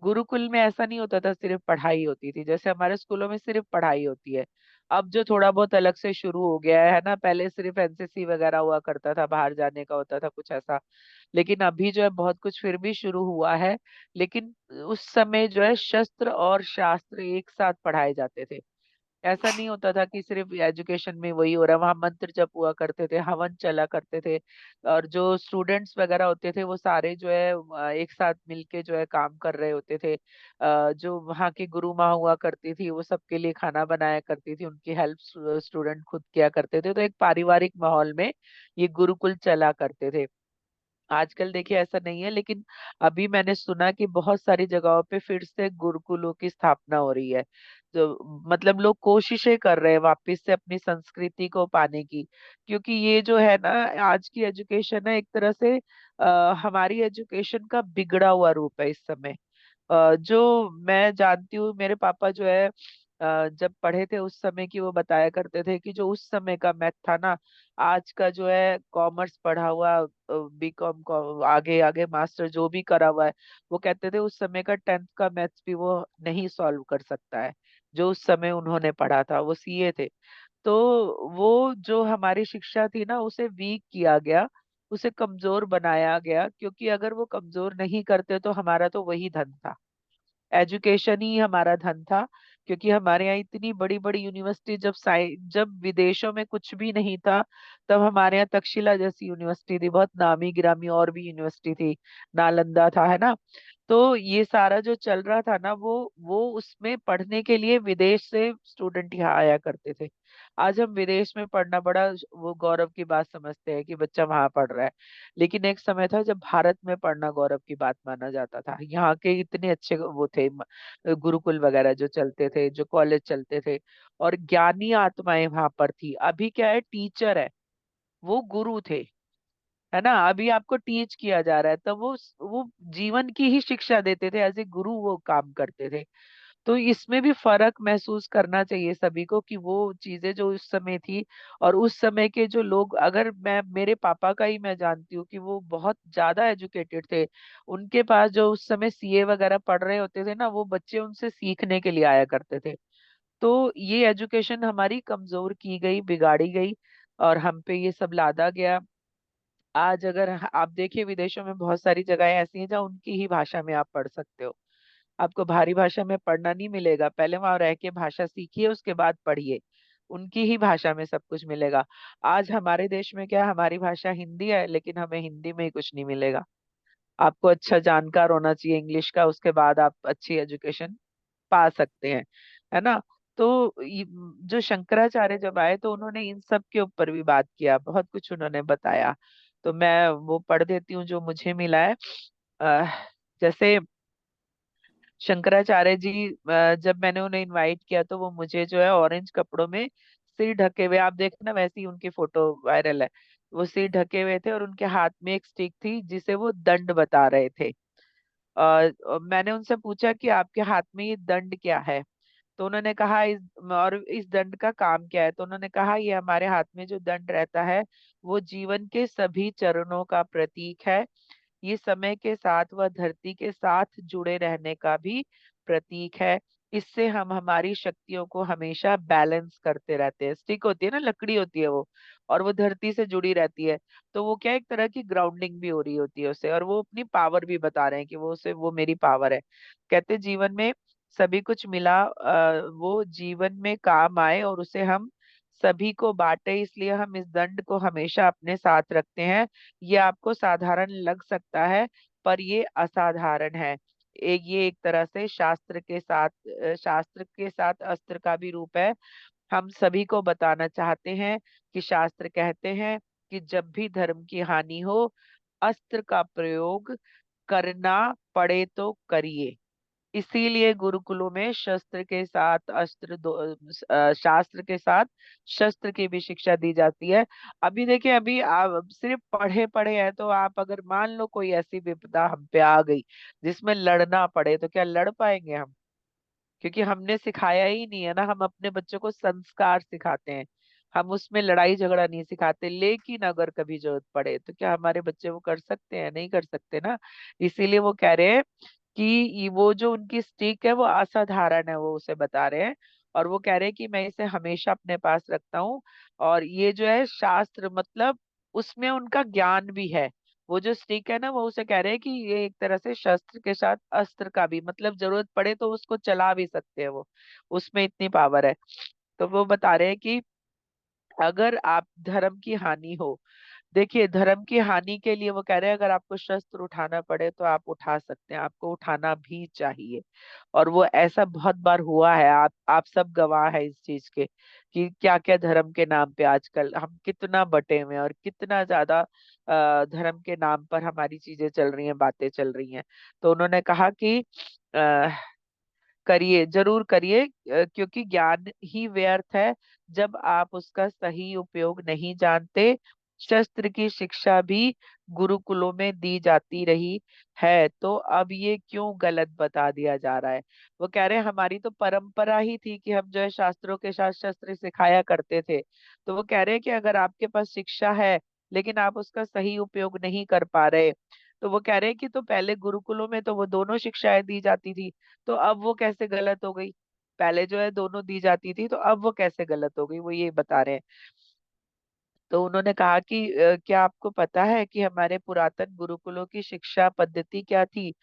गुरुकुल में ऐसा नहीं होता था सिर्फ पढ़ाई होती थी, जैसे हमारे स्कूलों में सिर्फ पढ़ाई होती है। अब जो थोड़ा बहुत अलग से शुरू हो गया है ना, पहले सिर्फ एनसीसी वगैरह हुआ करता था, बाहर जाने का होता था कुछ ऐसा, लेकिन अभी जो है बहुत कुछ फिर भी शुरू हुआ है। लेकिन उस समय जो है शस्त्र और शास्त्र एक साथ पढ़ाए जाते थे। ऐसा नहीं होता था कि सिर्फ एजुकेशन में वही हो रहा है, वहां मंत्र जप हुआ करते थे, हवन चला करते थे, और जो स्टूडेंट्स वगैरह होते थे वो सारे जो है एक साथ मिलके जो है काम कर रहे होते थे। जो वहाँ की गुरु माँ हुआ करती थी वो सबके लिए खाना बनाया करती थी, उनकी हेल्प स्टूडेंट खुद किया करते थे, तो एक पारिवारिक माहौल में ये गुरुकुल चला करते थे। आजकल देखिए ऐसा नहीं है, लेकिन अभी मैंने सुना कि बहुत सारी जगहों पे फिर से गुरुकुलों की स्थापना हो रही है। जो मतलब लोग कोशिशें कर रहे हैं वापस से अपनी संस्कृति को पाने की, क्योंकि ये जो है ना आज की एजुकेशन है एक तरह से हमारी एजुकेशन का बिगड़ा हुआ रूप है इस समय। जो मैं जानती हूँ, मेरे पापा जो है जब पढ़े थे उस समय की वो बताया करते थे कि जो उस समय का मैथ था ना, आज का जो है कॉमर्स पढ़ा हुआ, बीकॉम आगे आगे मास्टर जो भी करा हुआ है, वो कहते थे उस समय का 10th का मैथ्स भी वो नहीं सॉल्व कर सकता है जो उस समय उन्होंने पढ़ा था, वो सीए थे। तो वो जो हमारी शिक्षा थी ना उसे वीक किया गया, उसे कमजोर बनाया गया, क्योंकि अगर वो कमजोर नहीं करते तो हमारा तो वही धन था, एजुकेशन ही हमारा धन था। क्योंकि हमारे यहाँ इतनी बड़ी बड़ी यूनिवर्सिटी, जब विदेशों में कुछ भी नहीं था, तब हमारे यहाँ तक्षशिला जैसी यूनिवर्सिटी थी, बहुत नामी गिरामी और भी यूनिवर्सिटी थी, नालंदा था, है ना। तो ये सारा जो चल रहा था ना, वो उसमें पढ़ने के लिए विदेश से स्टूडेंट यहाँ आया करते थे। आज हम विदेश में पढ़ना बड़ा वो गौरव की बात समझते हैं कि बच्चा वहां पढ़ रहा है, लेकिन एक समय था जब भारत में पढ़ना गौरव की बात माना जाता था। यहाँ के इतने अच्छे वो थे गुरुकुल वगैरह जो चलते थे, जो कॉलेज चलते थे, और ज्ञानी आत्माएं वहां पर थी। अभी क्या है, टीचर है, वो गुरु थे, है ना। अभी आपको टीच किया जा रहा है, तब वो जीवन की ही शिक्षा देते थे, एज ए गुरु वो काम करते थे। तो इसमें भी फर्क महसूस करना चाहिए सभी को कि वो चीजें जो उस समय थी और उस समय के जो लोग, अगर मैं मेरे पापा का ही मैं जानती हूँ कि वो बहुत ज्यादा एजुकेटेड थे, उनके पास जो उस समय सीए वगैरह पढ़ रहे होते थे ना, वो बच्चे उनसे सीखने के लिए आया करते थे। तो ये एजुकेशन हमारी कमजोर की गई, बिगाड़ी गई, और हम पे ये सब लादा गया। आज अगर आप देखिए विदेशों में बहुत सारी जगहें ऐसी हैं जहाँ उनकी ही भाषा में आप पढ़ सकते हो, आपको भारी भाषा में पढ़ना नहीं मिलेगा। पहले वहां रह के भाषा सीखिए, उसके बाद पढ़िए, उनकी ही भाषा में सब कुछ मिलेगा। आज हमारे देश में क्या है, हमारी भाषा हिंदी है, लेकिन हमें हिंदी में ही कुछ नहीं मिलेगा। आपको अच्छा जानकार होना चाहिए इंग्लिश का, उसके बाद आप अच्छी एजुकेशन पा सकते हैं, है ना। तो जो शंकराचार्य जब आए तो उन्होंने इन सब के ऊपर भी बात किया, बहुत कुछ उन्होंने बताया। तो मैं वो पढ़ देती हूँ जो मुझे मिला है। अ, जैसे शंकराचार्य जी, जब मैंने उन्हें इनवाइट किया तो वो मुझे जो है ऑरेंज कपड़ों में सिर ढके हुए, आप देखना वैसी ही उनकी फोटो वायरल है, वो सिर ढके हुए थे और उनके हाथ में एक स्टिक थी जिसे वो दंड बता रहे थे। मैंने उनसे पूछा कि आपके हाथ में ये दंड क्या है, तो उन्होंने कहा इस दंड का काम क्या है, तो उन्होंने कहा ये हमारे हाथ में जो दंड रहता है वो जीवन के सभी चरणों का प्रतीक है। ये समय के साथ व धरती के साथ जुड़े रहने का भी प्रतीक है। इससे हम हमारी शक्तियों को हमेशा बैलेंस करते रहते हैं। स्टिक होती है ना, लकड़ी होती है वो, और वो धरती से जुड़ी रहती है, तो वो क्या एक तरह की ग्राउंडिंग भी हो रही होती है उससे, और वो अपनी पावर भी बता रहे हैं कि वो मेरी पावर है। कहते जीवन में सभी कुछ मिला, वो जीवन में काम आए और उसे हम सभी को बांटे, इसलिए हम इस दंड को हमेशा अपने साथ रखते हैं। ये आपको साधारण लग सकता है, पर ये असाधारण है। ये एक तरह से शास्त्र के साथ अस्त्र का भी रूप है। हम सभी को बताना चाहते हैं कि शास्त्र कहते हैं कि जब भी धर्म की हानि हो, अस्त्र का प्रयोग करना पड़े तो करिए। इसीलिए गुरुकुलों में शास्त्र के साथ शस्त्र की भी शिक्षा दी जाती है। अभी देखिए, अभी आप सिर्फ पढ़े पढ़े हैं, तो आप अगर मान लो कोई ऐसी विपदा हम पे आ गई जिसमें लड़ना पड़े, तो क्या लड़ पाएंगे हम? क्योंकि हमने सिखाया ही नहीं है ना, हम अपने बच्चों को संस्कार सिखाते हैं, हम उसमें लड़ाई झगड़ा नहीं सिखाते। लेकिन अगर कभी जरूरत पड़े तो क्या हमारे बच्चे वो कर सकते हैं? नहीं कर सकते ना। इसीलिए वो कह रहे हैं कि वो जो उनकी स्टिक है वो असाधारण है, वो उसे बता रहे हैं। और वो कह रहे हैं कि मैं इसे हमेशा अपने पास रखता हूँ। और ये जो है शास्त्र, मतलब उसमें उनका ज्ञान भी है। वो जो स्टिक है ना, वो उसे कह रहे हैं कि ये एक तरह से शस्त्र के साथ अस्त्र का भी, मतलब जरूरत पड़े तो उसको चला भी सकते हैं वो, उसमें इतनी पावर है। तो वो बता रहे हैं कि अगर आप धर्म की हानि हो, देखिए धर्म की हानि के लिए वो कह रहे हैं अगर आपको शस्त्र उठाना पड़े तो आप उठा सकते हैं, आपको उठाना भी चाहिए। और वो ऐसा बहुत बार हुआ है, आप सब गवाह है इस चीज के, कि क्या क्या धर्म के नाम पे आजकल हम कितना बटे हुए हैं, और कितना ज्यादा धर्म के नाम पर हमारी चीजें चल रही हैं, बातें चल रही हैं। तो उन्होंने कहा कि आ, करिए, जरूर करिए, क्योंकि ज्ञान ही व्यर्थ है जब आप उसका सही उपयोग नहीं जानते। शस्त्र की शिक्षा भी गुरुकुलों में दी जाती रही है, तो अब ये क्यों गलत बता दिया जा रहा है। वो कह रहे हैं हमारी तो परंपरा ही थी कि हम जो है शास्त्रों के साथ शस्त्र सिखाया करते थे। तो वो कह रहे हैं कि अगर आपके पास शिक्षा है लेकिन आप उसका सही उपयोग नहीं कर पा रहे, तो वो कह रहे हैं कि तो पहले गुरुकुलों में तो वो दोनों शिक्षाएं दी जाती थी, तो अब वो कैसे गलत हो गई। पहले जो है दोनों दी जाती थी, तो अब वो कैसे गलत हो गई, वो ये बता रहे हैं। तो उन्होंने कहा कि क्या आपको पता है कि हमारे पुरातन गुरुकुलों की शिक्षा पद्धति क्या थी।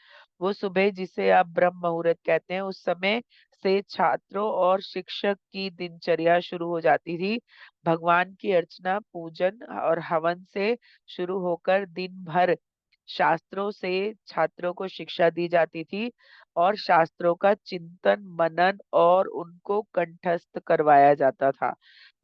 वो सुबह, जिसे आप ब्रह्म मुहूर्त कहते हैं, उस समय से छात्रों और शिक्षक की दिनचर्या शुरू हो जाती थी। भगवान की अर्चना, पूजन और हवन से शुरू होकर दिन भर शास्त्रों से छात्रों को शिक्षा दी जाती थी, और शास्त्रों का चिंतन, मनन और उनको कंठस्थ करवाया जाता था।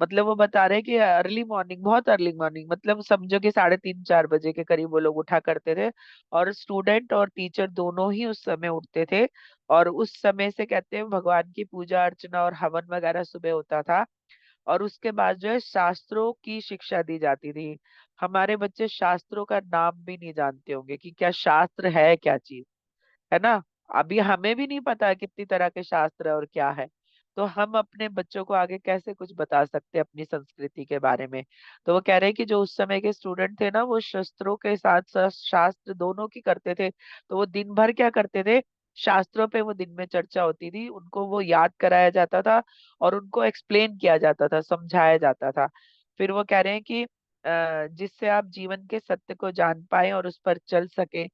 मतलब वो बता रहे हैं कि अर्ली मॉर्निंग, बहुत अर्ली मॉर्निंग, मतलब समझो कि 3:30-4 बजे के करीब वो लोग उठा करते थे, और स्टूडेंट और टीचर दोनों ही उस समय उठते थे। और उस समय से कहते हैं भगवान की पूजा अर्चना और हवन वगैरह सुबह होता था, और उसके बाद जो है शास्त्रों की शिक्षा दी जाती थी। हमारे बच्चे शास्त्रों का नाम भी नहीं जानते होंगे कि क्या शास्त्र है, क्या चीज है ना। अभी हमें भी नहीं पता कितनी तरह के शास्त्र है और क्या है। तो हम अपने बच्चों को आगे कैसे कुछ बता सकते हैं अपनी संस्कृति के बारे में। तो वो कह रहे हैं कि जो उस समय के स्टूडेंट थे ना, वो शस्त्रों के साथ साथ शास्त्र दोनों की करते थे। तो वो दिन भर क्या करते थे, शास्त्रों पे वो दिन में चर्चा होती थी, उनको वो याद कराया जाता था, और उनको एक्सप्लेन किया जाता था, समझाया जाता था। फिर वो कह रहे हैं कि जिससे आप जीवन के सत्य को जान पाए और उस पर चल सके।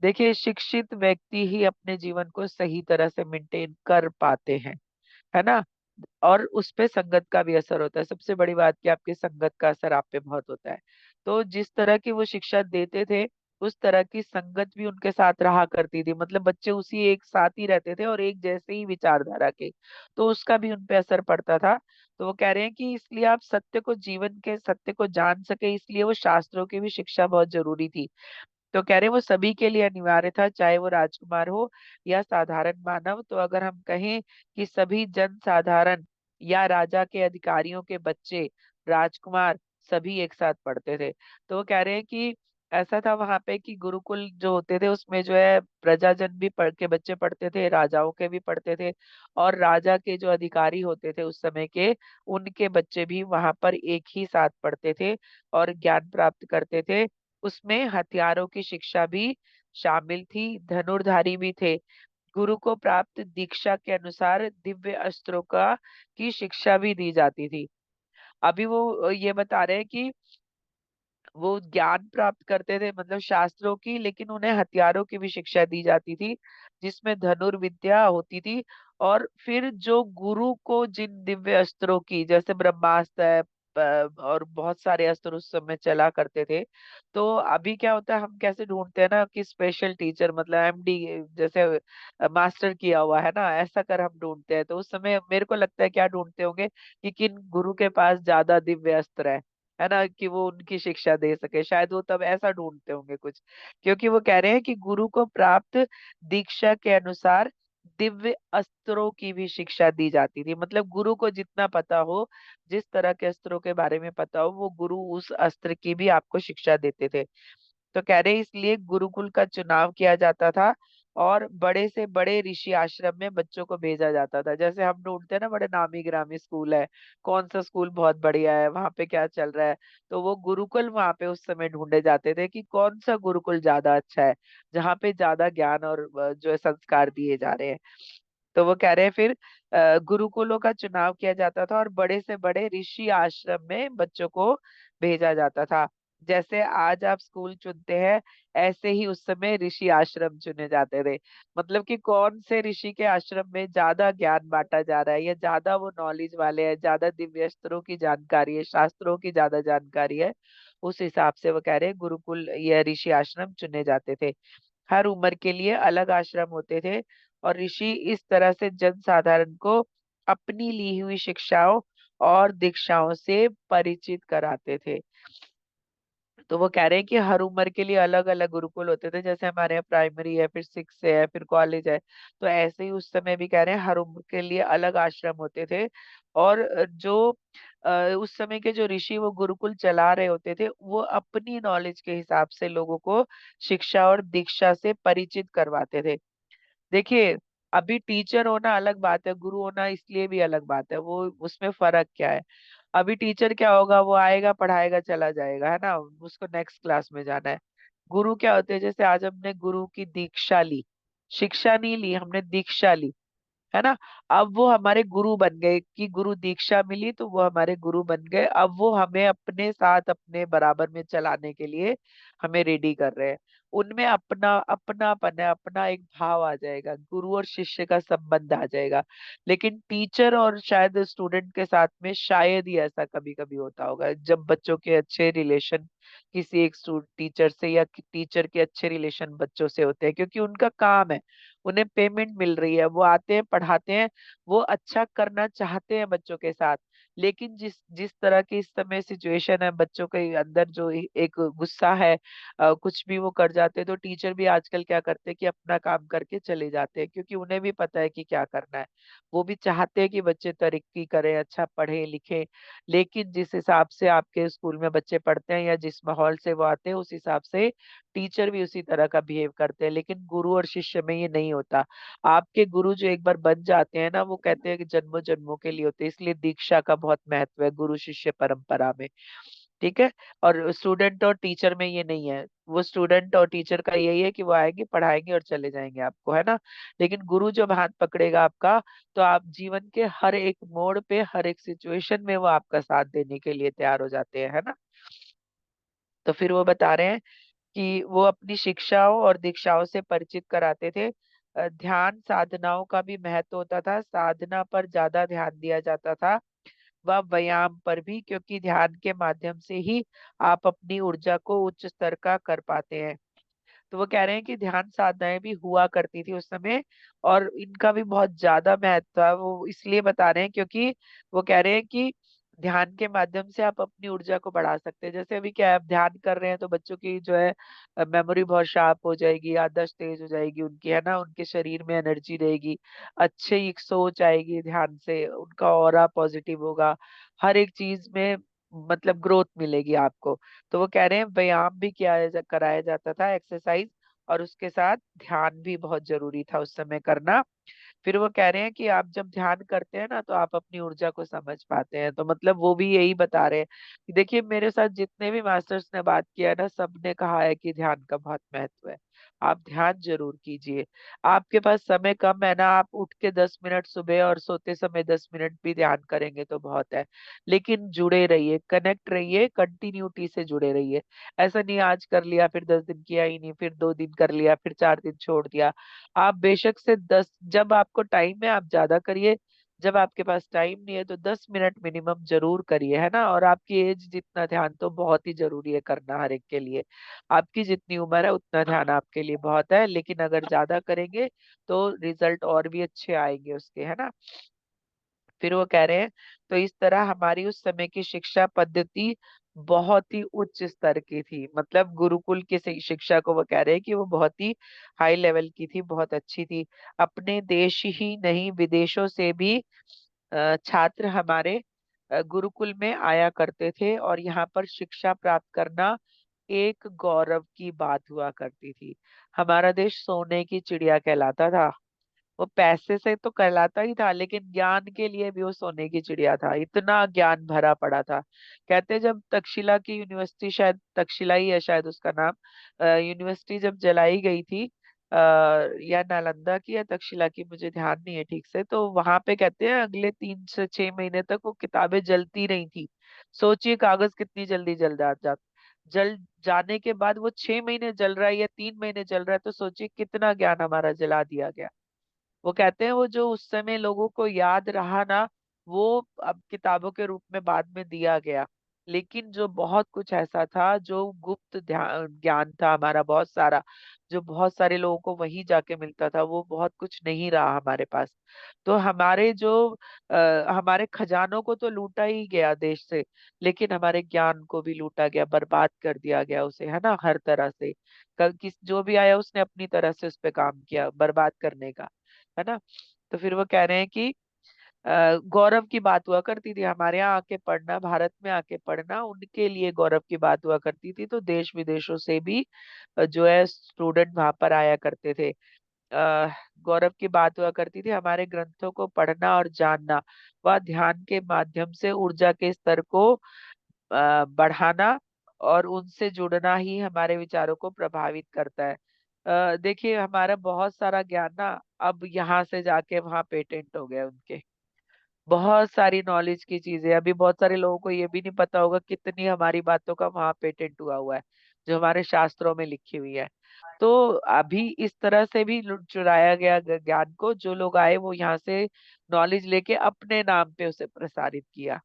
देखिए शिक्षित व्यक्ति ही अपने जीवन को सही तरह से मेंटेन कर पाते हैं, है ना। और उस पे संगत का भी असर होता है, सबसे बड़ी बात कि आपकी संगत का असर आप पे बहुत होता है। तो जिस तरह की वो शिक्षा देते थे, उस तरह की संगत भी उनके साथ रहा करती थी, मतलब बच्चे उसी एक साथ ही रहते थे और एक जैसे ही विचारधारा के, तो उसका भी उन पे असर पड़ता था। तो वो कह रहे हैं कि इसलिए आप सत्य को, जीवन के सत्य को जान सके, इसलिए वो शास्त्रों की भी शिक्षा बहुत जरूरी थी। तो कह रहे वो सभी के लिए अनिवार्य था, चाहे वो राजकुमार हो या साधारण मानव। तो अगर हम कहें कि सभी जन साधारण या राजा के अधिकारियों के बच्चे, राजकुमार, सभी एक साथ पढ़ते थे। तो वो कह रहे हैं कि ऐसा था वहां पे कि गुरुकुल जो होते थे उसमें जो है प्रजाजन भी पढ़ के बच्चे पढ़ते थे, राजाओं के भी पढ़ते थे, और राजा के जो अधिकारी होते थे उस समय के, उनके बच्चे भी वहां पर एक ही साथ पढ़ते थे और ज्ञान प्राप्त करते थे। उसमें हथियारों की शिक्षा भी शामिल थी, धनुर्धारी भी थे। गुरु को प्राप्त दीक्षा के अनुसार दिव्य अस्त्रों का की शिक्षा भी दी जाती थी। अभी वो ये बता रहे हैं कि वो ज्ञान प्राप्त करते थे, मतलब शास्त्रों की, लेकिन उन्हें हथियारों की भी शिक्षा दी जाती थी, जिसमें धनुर्विद्या होती थी। और फिर जो गुरु को जिन दिव्य अस्त्रों की, जैसे ब्रह्मास्त्र है, और बहुत सारे अस्त्र उस समय चला करते थे। तो अभी क्या होता है, हम कैसे ढूंढते हैं ना कि स्पेशल टीचर, मतलब एमडी, जैसे मास्टर किया हुआ है ना, ऐसा कर हम ढूंढते हैं। तो उस समय मेरे को लगता है क्या ढूंढते होंगे कि किन गुरु के पास ज्यादा दिव्य अस्त्र है ना, कि वो उनकी शिक्षा दे सके, शायद वो तब ऐसा ढूंढते होंगे कुछ। क्योंकि वो कह रहे हैं कि गुरु को प्राप्त दीक्षा के अनुसार दिव्य अस्त्रों की भी शिक्षा दी जाती थी, मतलब गुरु को जितना पता हो, जिस तरह के अस्त्रों के बारे में पता हो, वो गुरु उस अस्त्र की भी आपको शिक्षा देते थे। तो कह रहे इसलिए गुरुकुल का चुनाव किया जाता था, और बड़े से बड़े ऋषि आश्रम में बच्चों को भेजा जाता था। जैसे हम ढूंढते हैं ना बड़े नामी गिरामी स्कूल है, कौन सा स्कूल बहुत बढ़िया है, वहां पे क्या चल रहा है, तो वो गुरुकुल वहां पे उस समय ढूंढे जाते थे कि कौन सा गुरुकुल ज्यादा अच्छा है, जहाँ पे ज्यादा ज्ञान और जो है संस्कार दिए जा रहे हैं। तो वो कह रहे हैं फिर गुरुकुलों का चुनाव किया जाता था और बड़े से बड़े ऋषि आश्रम में बच्चों को भेजा जाता था। जैसे आज आप स्कूल चुनते हैं, ऐसे ही उस समय ऋषि आश्रम चुने जाते थे। मतलब कि कौन से ऋषि के आश्रम में ज्यादा ज्ञान बांटा जा रहा है या ज्यादा वो नॉलेज वाले हैं, ज्यादा दिव्यस्त्रों की जानकारी है, शास्त्रों की ज्यादा जानकारी है, उस हिसाब से वो कह रहे हैं गुरुकुल या ऋषि आश्रम चुने जाते थे। हर उम्र के लिए अलग आश्रम होते थे और ऋषि इस तरह से जनसाधारण को अपनी ली हुई शिक्षाओं और दीक्षाओं से परिचित कराते थे। तो वो कह रहे हैं कि हर उम्र के लिए अलग अलग गुरुकुल होते थे, जैसे हमारे यहाँ प्राइमरी है, फिर सिक्स है, फिर कॉलेज है। तो ऐसे ही उस समय भी कह रहे हैं हर उम्र के लिए अलग आश्रम होते थे। और उस समय के जो ऋषि वो गुरुकुल चला रहे होते थे, वो अपनी नॉलेज के हिसाब से लोगों को शिक्षा और दीक्षा से परिचित करवाते थे। देखिए, अभी टीचर होना अलग बात है, गुरु होना इसलिए भी अलग बात है। वो उसमें फर्क क्या है? अभी टीचर क्या होगा, वो आएगा पढ़ाएगा चला जाएगा, है ना, उसको नेक्स्ट क्लास में जाना है। गुरु क्या होते हैं? जैसे आज हमने गुरु की दीक्षा ली, शिक्षा नहीं ली, हमने दीक्षा ली, है ना। अब वो हमारे गुरु बन गए, कि गुरु दीक्षा मिली तो वो हमारे गुरु बन गए। अब वो हमें अपने साथ अपने बराबर में चलाने के लिए हमें रेडी कर रहे हैं। उनमें अपना अपनापन है, अपना एक भाव आ जाएगा, गुरु और शिष्य का संबंध आ जाएगा। लेकिन टीचर और शायद स्टूडेंट के साथ में शायद ही ऐसा कभी कभी होता होगा, जब बच्चों के अच्छे रिलेशन किसी एक टीचर से या टीचर के अच्छे रिलेशन बच्चों से होते हैं, क्योंकि उनका काम है, उन्हें पेमेंट मिल रही है, वो आते हैं पढ़ाते हैं, वो अच्छा करना चाहते हैं बच्चों के साथ। लेकिन जिस जिस तरह की इस समय सिचुएशन है, बच्चों के अंदर जो एक गुस्सा है, कुछ भी वो कर जाते हैं, तो टीचर भी आजकल क्या करते हैं कि अपना काम करके चले जाते हैं, क्योंकि उन्हें भी पता है कि क्या करना है। वो भी चाहते हैं कि बच्चे तरक्की करें, अच्छा पढ़े लिखे। लेकिन जिस हिसाब से आपके स्कूल में बच्चे पढ़ते हैं या जिस माहौल से वो आते हैं, उस हिसाब से टीचर भी उसी तरह का बिहेव करते हैं। लेकिन गुरु और शिष्य में ये नहीं होता। आपके गुरु जो एक बार बन जाते हैं ना, वो कहते हैं कि जन्मों जन्मों के लिए होते हैं, इसलिए दीक्षा का बहुत महत्व है गुरु शिष्य परंपरा में। ठीक है। और स्टूडेंट और टीचर में ये नहीं है। वो स्टूडेंट और टीचर का यही है कि वो आएंगे पढ़ाएंगे और चले जाएंगे आपको, है ना। लेकिन गुरु जब हाथ पकड़ेगा आपका, तो आप जीवन के हर एक मोड़ पे, हर एक सिचुएशन में वो आपका साथ देने के लिए तैयार हो जाते हैं, है ना। तो फिर वो बता रहे हैं कि वो अपनी शिक्षाओं और दीक्षाओं से परिचित कराते थे। ध्यान साधनाओं का भी महत्व होता था, साधना पर ज्यादा ध्यान दिया जाता था, व व्यायाम पर भी, क्योंकि ध्यान के माध्यम से ही आप अपनी ऊर्जा को उच्च स्तर का कर पाते हैं। तो वो कह रहे हैं कि ध्यान साधनाएं भी हुआ करती थी उस समय, और इनका भी बहुत ज्यादा महत्व है। वो इसलिए बता रहे हैं क्योंकि वो कह रहे हैं कि ध्यान के माध्यम से आप अपनी ऊर्जा को बढ़ा सकते हैं। जैसे अभी क्या है, आप ध्यान कर रहे हैं तो बच्चों की जो है मेमोरी बहुत शार्प हो जाएगी, याददाश्त तेज हो जाएगी उनकी, है ना, उनके शरीर में एनर्जी रहेगी, अच्छे एक सोच आएगी ध्यान से, उनका ऑरा पॉजिटिव होगा, हर एक चीज में मतलब ग्रोथ मिलेगी आपको। तो वो कह रहे हैं व्यायाम भी कराया जाता था, एक्सरसाइज, और उसके साथ ध्यान भी बहुत जरूरी था उस समय करना। फिर वो कह रहे हैं कि आप जब ध्यान करते हैं ना, तो आप अपनी ऊर्जा को समझ पाते हैं। तो मतलब वो भी यही बता रहे हैं कि देखिए, मेरे साथ जितने भी मास्टर्स ने बात किया है ना, सबने कहा है कि ध्यान का बहुत महत्व है, आप ध्यान जरूर कीजिए। आपके पास समय कम है ना, आप उठ के 10 मिनट सुबह और सोते समय 10 मिनट भी ध्यान करेंगे तो बहुत है। लेकिन जुड़े रहिए, कनेक्ट रहिए, कंटिन्यूटी से जुड़े रहिए। ऐसा नहीं आज कर लिया फिर 10 दिन किया ही नहीं, फिर 2 दिन कर लिया फिर 4 दिन छोड़ दिया। आप बेशक से 10, जब आपको टाइम है आप ज्यादा करिए, जब आपके पास टाइम नहीं है तो 10 मिनट मिनिमम जरूर करिए, है ना। और आपकी एज जितना ध्यान तो बहुत ही जरूरी है करना हर एक के लिए। आपकी जितनी उम्र है उतना ध्यान आपके लिए बहुत है, लेकिन अगर ज्यादा करेंगे तो रिजल्ट और भी अच्छे आएंगे उसके, है ना। फिर वो कह रहे हैं, तो इस तरह हमारी उस समय की शिक्षा पद्धति बहुत ही उच्च स्तर की थी। मतलब गुरुकुल की शिक्षा को वो कह रहे हैं कि वो बहुत ही हाई लेवल की थी, बहुत अच्छी थी। अपने देश ही नहीं, विदेशों से भी छात्र हमारे गुरुकुल में आया करते थे, और यहाँ पर शिक्षा प्राप्त करना एक गौरव की बात हुआ करती थी। हमारा देश सोने की चिड़िया कहलाता था। वो पैसे से तो कहलाता ही था, लेकिन ज्ञान के लिए भी वो सोने की चिड़िया था, इतना ज्ञान भरा पड़ा था। कहते जब तक्षशिला की यूनिवर्सिटी, शायद तक्षशिला ही है शायद उसका नाम, यूनिवर्सिटी जब जलाई गई थी, या नालंदा की या तक्षशिला की, मुझे ध्यान नहीं है ठीक से। तो वहां पे कहते हैं अगले 3 से 6 महीने तक वो किताबें जलती नहीं थी। सोचिए कागज कितनी जल्दी जल जाने के बाद वो 6 महीने जल रहा है या 3 महीने जल रहा है, तो सोचिए कितना ज्ञान हमारा जला दिया गया। वो कहते हैं वो जो उस समय लोगों को याद रहा ना, वो अब किताबों के रूप में बाद में दिया गया। लेकिन जो बहुत कुछ ऐसा था जो गुप्त ज्ञान था हमारा बहुत सारा, जो बहुत सारे लोगों को वहीं जाके मिलता था, वो बहुत कुछ नहीं रहा हमारे पास। तो हमारे जो हमारे खजानों को तो लूटा ही गया देश से, लेकिन हमारे ज्ञान को भी लूटा गया, बर्बाद कर दिया गया उसे, है ना, हर तरह से। कल किस जो भी आया उसने अपनी तरह से उस पे काम किया बर्बाद करने का, है ना। तो फिर वो कह रहे हैं कि गौरव की बात हुआ करती थी, हमारे यहाँ आके पढ़ना, भारत में आके पढ़ना उनके लिए गौरव की बात हुआ करती थी। तो देश विदेशों से भी जो है स्टूडेंट वहां पर आया करते थे। गौरव की बात हुआ करती थी, हमारे ग्रंथों को पढ़ना और जानना व ध्यान के माध्यम से ऊर्जा के स्तर को बढ़ाना और उनसे जुड़ना ही हमारे विचारों को प्रभावित करता है। देखिए हमारा बहुत सारा ज्ञान ना अब यहाँ से जाके वहाँ पेटेंट हो गया उनके, बहुत सारी नॉलेज की चीजें। अभी बहुत सारे लोगों को ये भी नहीं पता होगा कितनी हमारी बातों का वहाँ पेटेंट हुआ है, जो हमारे शास्त्रों में लिखी हुई है। तो अभी इस तरह से भी चुराया गया ज्ञान को, जो लोग आए वो यहाँ से नॉलेज लेके अपने नाम पे उसे प्रसारित किया,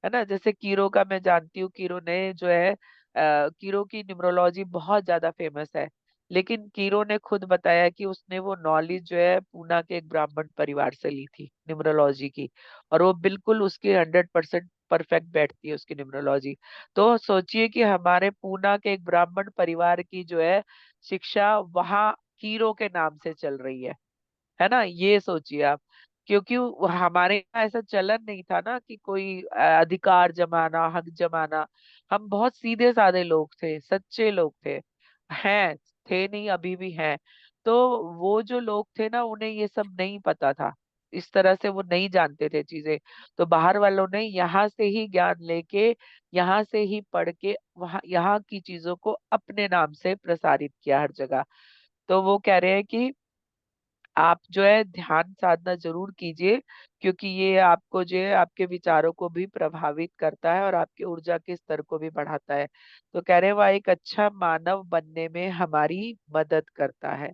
है ना। जैसे कीरो का मैं जानती हूँ, कीरो ने जो है कीरो की न्यूमरोलॉजी बहुत ज्यादा फेमस है। लेकिन कीरो ने खुद बताया कि उसने वो नॉलेज जो है पूना के एक ब्राह्मण परिवार से ली थी न्यूमरोलॉजी की, और वो बिल्कुल उसकी 100% परफेक्ट बैठती है उसकी न्यूमरोलॉजी। तो सोचिए कि हमारे पूना के एक ब्राह्मण परिवार की जो है शिक्षा वहाँ कीरो के नाम से चल रही है ना, ये सोचिए आप। क्योंकि हमारे यहाँ ऐसा चलन नहीं था ना कि कोई अधिकार जमाना, हक जमाना। हम बहुत सीधे साधे लोग थे, सच्चे लोग थे, हैं, थे नहीं, अभी भी हैं। तो वो जो लोग थे ना, उन्हें ये सब नहीं पता था, इस तरह से वो नहीं जानते थे चीजें। तो बाहर वालों ने यहाँ से ही ज्ञान लेके, यहाँ से ही पढ़ के वहाँ यहाँ की चीजों को अपने नाम से प्रसारित किया हर जगह। तो वो कह रहे हैं कि आप जो है ध्यान साधना जरूर कीजिए, क्योंकि ये आपको जो है आपके विचारों को भी प्रभावित करता है और आपके ऊर्जा के स्तर को भी बढ़ाता है। तो कह रहे हैं वह एक अच्छा मानव बनने में हमारी मदद करता है।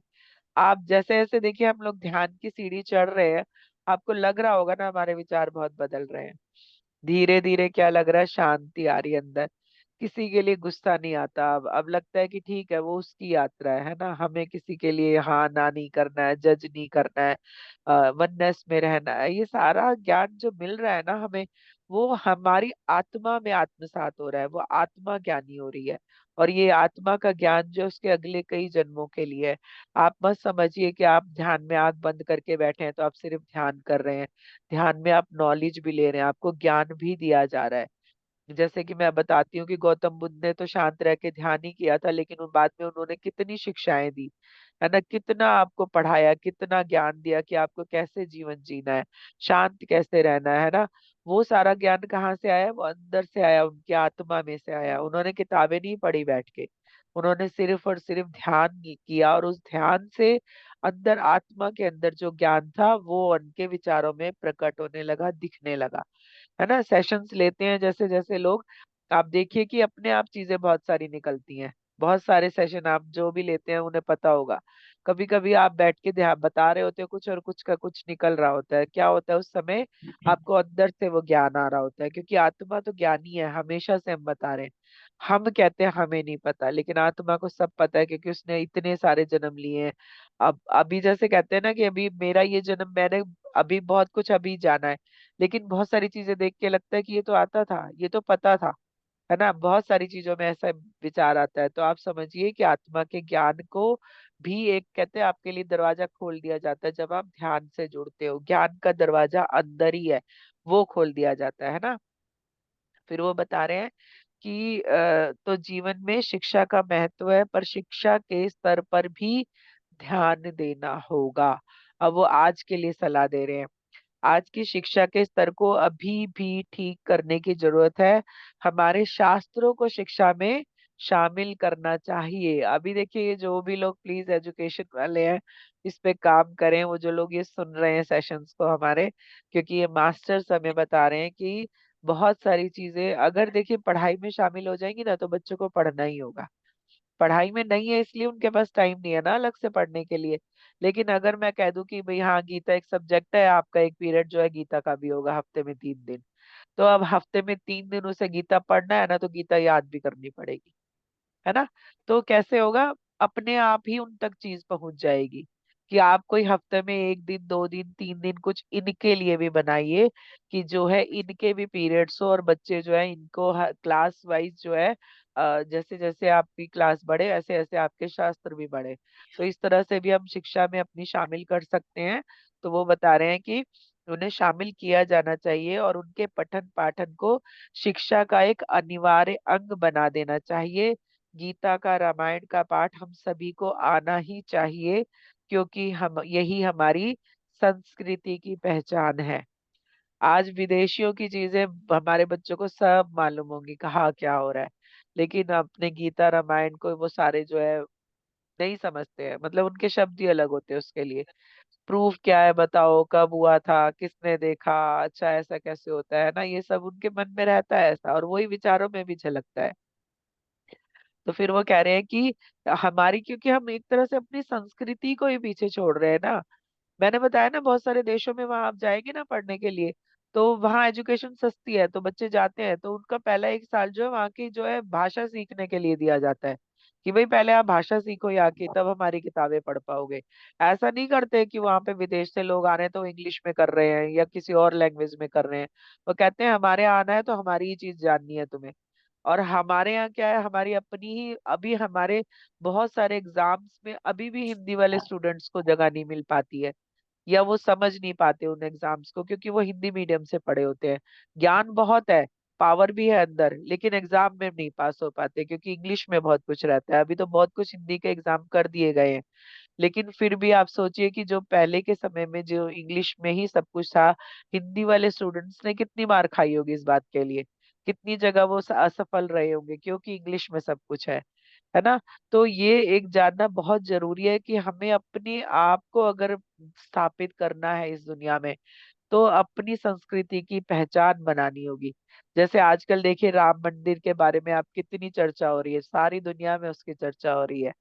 आप जैसे जैसे देखिए हम लोग ध्यान की सीढ़ी चढ़ रहे हैं, आपको लग रहा होगा ना हमारे विचार बहुत बदल रहे हैं। धीरे धीरे क्या लग रहा है, शांति आ रही है अंदर, किसी के लिए गुस्सा नहीं आता। अब लगता है कि ठीक है वो उसकी यात्रा है ना, हमें किसी के लिए हाँ ना नहीं करना है, जज नहीं करना है, वननेस में रहना है। ये सारा ज्ञान जो मिल रहा है ना हमें, वो हमारी आत्मा में आत्मसात हो रहा है, वो आत्मा ज्ञानी हो रही है। और ये आत्मा का ज्ञान जो उसके अगले कई जन्मों के लिए है। आप मत समझिए कि आप ध्यान में आंख बंद करके बैठे हैं तो आप सिर्फ ध्यान कर रहे हैं, ध्यान में आप नॉलेज भी ले रहे हैं, आपको ज्ञान भी दिया जा रहा है। जैसे कि मैं बताती हूँ कि गौतम बुद्ध ने तो शांत रह के ध्यान ही किया था, लेकिन उन बाद में उन्होंने कितनी शिक्षाएं दी, है ना, कितना आपको पढ़ाया, कितना ज्ञान दिया कि आपको कैसे जीवन जीना है, शांत कैसे रहना है ना। वो सारा ज्ञान कहाँ से आया, वो अंदर से आया, उनकी आत्मा में से आया। उन्होंने किताबें नहीं पढ़ी बैठ के, उन्होंने सिर्फ और सिर्फ ध्यान किया, और उस ध्यान से अंदर आत्मा के अंदर जो ज्ञान था वो उनके विचारों में प्रकट होने लगा, दिखने लगा, है ना। सेशंस लेते हैं जैसे जैसे लोग, आप देखिए कि अपने आप चीजें बहुत सारी निकलती हैं। बहुत सारे सेशन आप जो भी लेते हैं उन्हें पता होगा, कभी कभी आप बैठ के ध्यान बता रहे होते हो कुछ और कुछ का कुछ निकल रहा होता है, क्या होता है उस समय, आपको अंदर से वो ज्ञान आ रहा होता है, क्योंकि आत्मा तो ज्ञानी है, हमेशा से हम बता रहे हैं। हम कहते हैं हमें नहीं पता, लेकिन आत्मा को सब पता है, क्योंकि उसने इतने सारे जन्म लिए हैं। अब अभी जैसे कहते हैं ना कि अभी मेरा ये जन्म, मैंने अभी बहुत कुछ अभी जाना है, लेकिन बहुत सारी चीजें देख के लगता है कि ये तो आता था, ये तो पता था, है ना। बहुत सारी चीजों में ऐसा विचार आता है। तो आप समझिए कि आत्मा के ज्ञान को भी एक, कहते हैं, आपके लिए दरवाजा खोल दिया जाता है जब आप ध्यान से जुड़ते हो। ज्ञान का दरवाजा अंदर ही है, वो खोल दिया जाता है ना। फिर वो बता रहे हैं कि तो जीवन में शिक्षा का महत्व है, पर शिक्षा के स्तर पर भी ध्यान देना होगा। अब वो आज के लिए सलाह दे रहे हैं, आज की शिक्षा के स्तर को अभी भी ठीक करने की जरूरत है। हमारे शास्त्रों को शिक्षा में शामिल करना चाहिए। अभी देखिए ये जो भी लोग प्लीज एजुकेशन वाले हैं इस पे काम करें, वो जो लोग ये सुन रहे हैं सेशंस को हमारे, क्योंकि ये मास्टर्स हमें बता रहे हैं कि बहुत सारी चीजें अगर देखिए पढ़ाई में शामिल हो जाएंगी ना तो बच्चों को पढ़ना ही होगा। पढ़ाई में नहीं है इसलिए उनके पास टाइम नहीं है ना अलग से पढ़ने के लिए। लेकिन अगर मैं कह दूं कि भाई हाँ गीता एक सब्जेक्ट है, आपका एक पीरियड जो है गीता का भी होगा हफ्ते में 3 दिन, तो अब हफ्ते में 3 दिन उसे गीता पढ़ना है ना, तो गीता याद भी करनी पड़ेगी, है ना। तो कैसे होगा, अपने आप ही उन तक चीज पहुंच जाएगी कि आप कोई हफ्ते में 1 दिन 2 दिन 3 दिन कुछ इनके लिए भी बनाइए कि जो है इनके भी पीरियड्स हो, और बच्चे जो है इनको क्लास वाइज जो है जैसे जैसे आपकी क्लास बढ़े ऐसे ऐसे आपके शास्त्र भी बढ़े। तो इस तरह से भी हम शिक्षा में अपनी शामिल कर सकते हैं। तो वो बता रहे हैं कि उन्हें शामिल किया जाना चाहिए और उनके पठन पाठन को शिक्षा का एक अनिवार्य अंग बना देना चाहिए। गीता का रामायण का पाठ हम सभी को आना ही चाहिए, क्योंकि हम यही हमारी संस्कृति की पहचान है। आज विदेशियों की चीजें हमारे बच्चों को सब मालूम होंगी कहाँ क्या हो रहा है, लेकिन अपने गीता रामायण को वो सारे जो है नहीं समझते हैं, मतलब उनके शब्द ही अलग होते हैं उसके लिए। प्रूफ क्या है बताओ, कब हुआ था, किसने देखा, अच्छा ऐसा कैसे होता है ना, ये सब उनके मन में रहता है ऐसा, और वही विचारों में भी झलकता है। तो फिर वो कह रहे हैं कि हमारी, क्योंकि हम एक तरह से अपनी संस्कृति को ही पीछे छोड़ रहे हैं ना। मैंने बताया ना बहुत सारे देशों में वहां आप जाएंगे ना पढ़ने के लिए, तो वहाँ एजुकेशन सस्ती है तो बच्चे जाते हैं, तो उनका पहला 1 साल जो है वहाँ की जो है भाषा सीखने के लिए दिया जाता है कि भाई पहले आप भाषा सीखो यहाँ की, तब हमारी किताबें पढ़ पाओगे। ऐसा नहीं करते कि वहां पे विदेश से लोग आ रहे हैं तो इंग्लिश में कर रहे हैं या किसी और लैंग्वेज में कर रहे हैं। वो कहते हैं हमारे यहाँ आना है तो हमारी ही चीज जाननी है तुम्हें। और हमारे यहाँ क्या है, हमारी अपनी ही, अभी हमारे बहुत सारे एग्जाम्स में अभी भी हिंदी वाले स्टूडेंट्स को जगह नहीं मिल पाती है, या वो समझ नहीं पाते उन एग्जाम्स को, क्योंकि वो हिंदी मीडियम से पढ़े होते हैं। ज्ञान बहुत है, पावर भी है अंदर, लेकिन एग्जाम में नहीं पास हो पाते क्योंकि इंग्लिश में बहुत कुछ रहता है। अभी तो बहुत कुछ हिंदी के एग्जाम कर दिए गए हैं, लेकिन फिर भी आप सोचिए कि जो पहले के समय में जो इंग्लिश में ही सब कुछ था, हिंदी वाले स्टूडेंट्स ने कितनी मार खाई होगी इस बात के लिए, कितनी जगह वो असफल रहे होंगे क्योंकि इंग्लिश में सब कुछ है ना। तो ये एक जानना बहुत जरूरी है कि हमें अपने आप को अगर स्थापित करना है इस दुनिया में, तो अपनी संस्कृति की पहचान बनानी होगी। जैसे आजकल देखिए राम मंदिर के बारे में आप कितनी चर्चा हो रही है, सारी दुनिया में उसकी चर्चा हो रही है,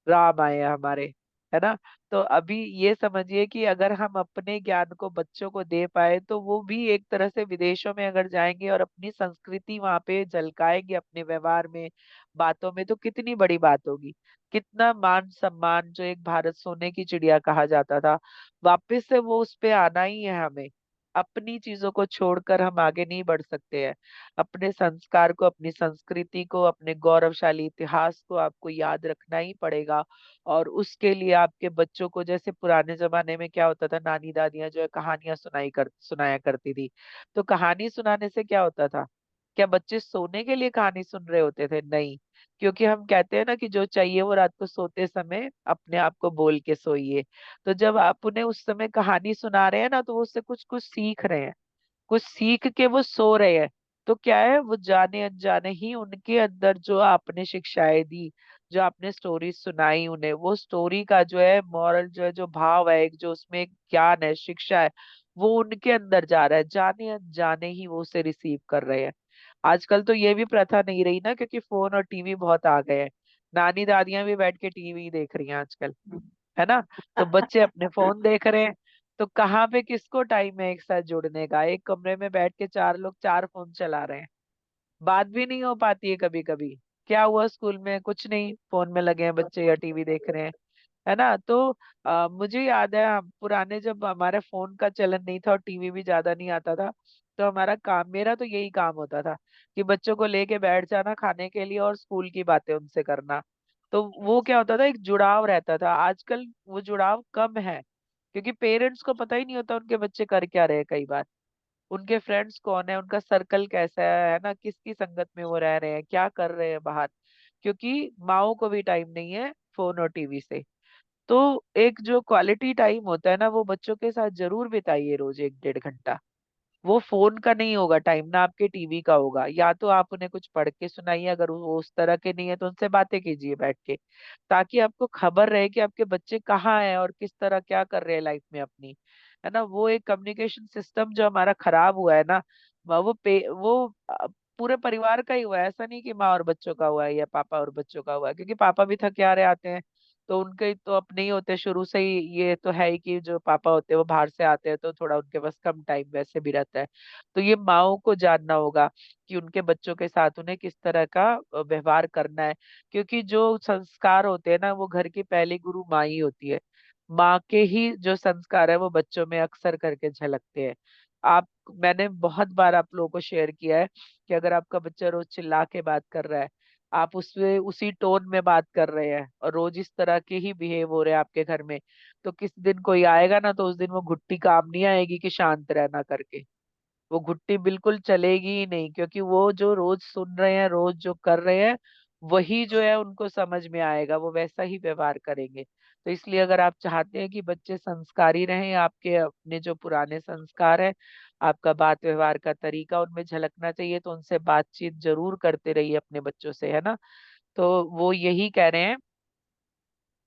राम आए हैं हमारे, है ना। तो अभी ये समझिए कि अगर हम अपने ज्ञान को बच्चों को दे पाए तो वो भी एक तरह से विदेशों में अगर जाएंगे और अपनी संस्कृति वहां पे झलकाएंगे अपने व्यवहार में, बातों में, तो कितनी बड़ी बात होगी। कितना मान सम्मान, जो एक भारत सोने की चिड़िया कहा जाता था, वापस से वो उस पे आना ही है हमें। अपनी चीजों को छोड़कर हम आगे नहीं बढ़ सकते हैं। अपने संस्कार को, अपनी संस्कृति को, अपने गौरवशाली इतिहास को आपको याद रखना ही पड़ेगा। और उसके लिए आपके बच्चों को, जैसे पुराने जमाने में क्या होता था, नानी दादियां जो है कहानियां सुनाया करती थी। तो कहानी सुनाने से क्या होता था, क्या बच्चे सोने के लिए कहानी सुन रहे होते थे? नहीं। क्योंकि हम कहते हैं ना कि जो चाहिए वो रात को सोते समय अपने आप को बोल के सोइए। तो जब आप उन्हें उस समय कहानी सुना रहे हैं ना, तो वो उससे कुछ कुछ सीख रहे हैं, कुछ सीख के वो सो रहे हैं। तो क्या है, वो जाने अनजाने ही उनके अंदर जो आपने शिक्षाएं दी, जो आपने स्टोरी सुनाई उन्हें, वो स्टोरी का जो है मॉरल, जो है जो भाव है, एक जो उसमें एक ज्ञान है, शिक्षा है, वो उनके अंदर जा रहा है, जाने अनजाने ही वो उसे रिसीव कर रहे हैं। आजकल तो ये भी प्रथा नहीं रही ना, क्योंकि फोन और टीवी बहुत आ गए हैं। नानी दादियां भी बैठ के टीवी देख रही हैं आजकल, है ना। तो बच्चे अपने फोन देख रहे हैं, तो कहाँ पे किसको टाइम है एक साथ जुड़ने का, एक कमरे में बैठ के 4 लोग 4 फोन चला रहे हैं, बात भी नहीं हो पाती है कभी कभी। क्या हुआ स्कूल में, कुछ नहीं, फोन में लगे हैं बच्चे या टीवी देख रहे हैं, है ना। तो मुझे याद है पुराने जब हमारे फोन का चलन नहीं था और टीवी भी ज्यादा नहीं आता था, तो हमारा काम, मेरा तो यही काम होता था कि बच्चों को लेके बैठ जाना खाने के लिए और स्कूल की बातें उनसे करना। तो वो क्या होता था, एक जुड़ाव रहता था। आजकल वो जुड़ाव कम है, क्योंकि पेरेंट्स को पता ही नहीं होता उनके बच्चे कर क्या रहे हैं कई बार, उनके फ्रेंड्स कौन है, उनका सर्कल कैसा है ना, किसकी संगत में वो रह रहे हैं, क्या कर रहे हैं बाहर, क्योंकि माओ को भी टाइम नहीं है फोन और टीवी से। तो एक जो क्वालिटी टाइम होता है ना, वो बच्चों के साथ जरूर बिताइए रोज 1 1.5 घंटा। वो फोन का नहीं होगा टाइम, ना आपके टीवी का होगा। या तो आप उन्हें कुछ पढ़ के सुनाइए, अगर वो उस तरह के नहीं है तो उनसे बातें कीजिए बैठ के, ताकि आपको खबर रहे कि आपके बच्चे कहाँ हैं और किस तरह क्या कर रहे हैं लाइफ में अपनी, है ना। वो एक कम्युनिकेशन सिस्टम जो हमारा खराब हुआ है ना, वो पूरे परिवार का ही हुआ है। ऐसा नहीं कि माँ और बच्चों का हुआ है या पापा और बच्चों का हुआ है, क्योंकि पापा भी थके हारे आते हैं, तो उनके तो अपने ही होते हैं शुरू से ही। ये तो है ही कि जो पापा होते हैं वो बाहर से आते हैं, तो थोड़ा उनके पास कम टाइम वैसे भी रहता है। तो ये माँओं को जानना होगा कि उनके बच्चों के साथ उन्हें किस तरह का व्यवहार करना है, क्योंकि जो संस्कार होते हैं ना, वो घर की पहली गुरु माँ ही होती है। माँ के ही जो संस्कार है वो बच्चों में अक्सर करके झलकते हैं। आप मैंने बहुत बार आप लोगों को शेयर किया है कि अगर आपका बच्चा रोज चिल्ला के बात कर रहा है, आप उससे उसी टोन में बात कर रहे हैं और रोज इस तरह के ही बिहेव हो रहे हैं आपके घर में, तो किस दिन कोई आएगा ना, तो उस दिन वो घुट्टी काम नहीं आएगी कि शांत रहना करके। वो घुट्टी बिल्कुल चलेगी ही नहीं, क्योंकि वो जो रोज सुन रहे हैं, रोज जो कर रहे हैं, वही जो है उनको समझ में आएगा, वो वैसा ही व्यवहार करेंगे। तो इसलिए अगर आप चाहते हैं कि बच्चे संस्कारी रहें, आपके अपने जो पुराने संस्कार है, आपका बात व्यवहार का तरीका उनमें झलकना चाहिए, तो उनसे बातचीत जरूर करते रहिए अपने बच्चों से, है ना। तो वो यही कह रहे हैं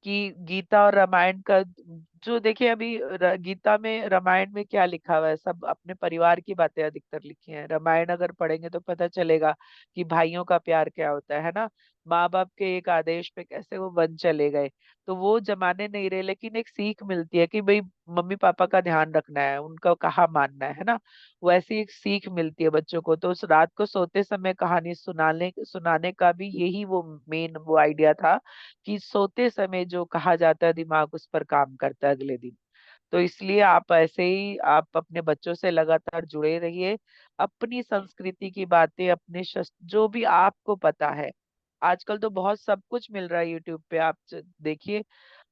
कि गीता और रामायण का जो देखिए अभी गीता में रामायण में क्या लिखा हुआ है, सब अपने परिवार की बातें अधिकतर लिखी हैं। रामायण अगर पढ़ेंगे तो पता चलेगा कि भाइयों का प्यार क्या होता है ना। माँ बाप के एक आदेश पे कैसे वो वन चले गए। तो वो जमाने नहीं रहे, लेकिन एक सीख मिलती है कि भाई मम्मी पापा का ध्यान रखना है, उनका कहा मानना है ना। वैसी एक सीख मिलती है बच्चों को। तो उस रात को सोते समय कहानी सुनाने सुनाने का भी यही वो मेन वो आइडिया था कि सोते समय जो कहा जाता है दिमाग उस पर काम करता है अगले दिन। तो इसलिए आप ऐसे ही आप अपने बच्चों से लगातार जुड़े रहिए। अपनी संस्कृति की बातें, अपने जो भी आपको पता है, आजकल तो बहुत सब कुछ मिल रहा है यूट्यूब पे, आप देखिए।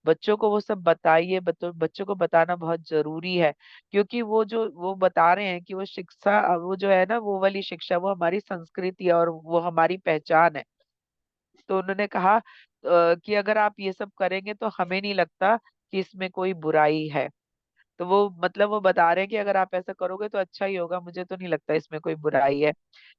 बच्चों को वो सब बताइए, बच्चों को बताना बहुत जरूरी है, क्योंकि वो जो वो बता रहे हैं कि वो शिक्षा, वो जो है ना, वो वाली शिक्षा वो हमारी संस्कृति है और वो हमारी पहचान है। तो उन्होंने कहा कि अगर आप ये सब करेंगे तो हमें नहीं लगता कि इसमें कोई बुराई है। तो वो मतलब वो बता रहे हैं कि अगर आप ऐसा करोगे तो अच्छा ही होगा, मुझे तो नहीं लगता इसमें कोई बुराई है।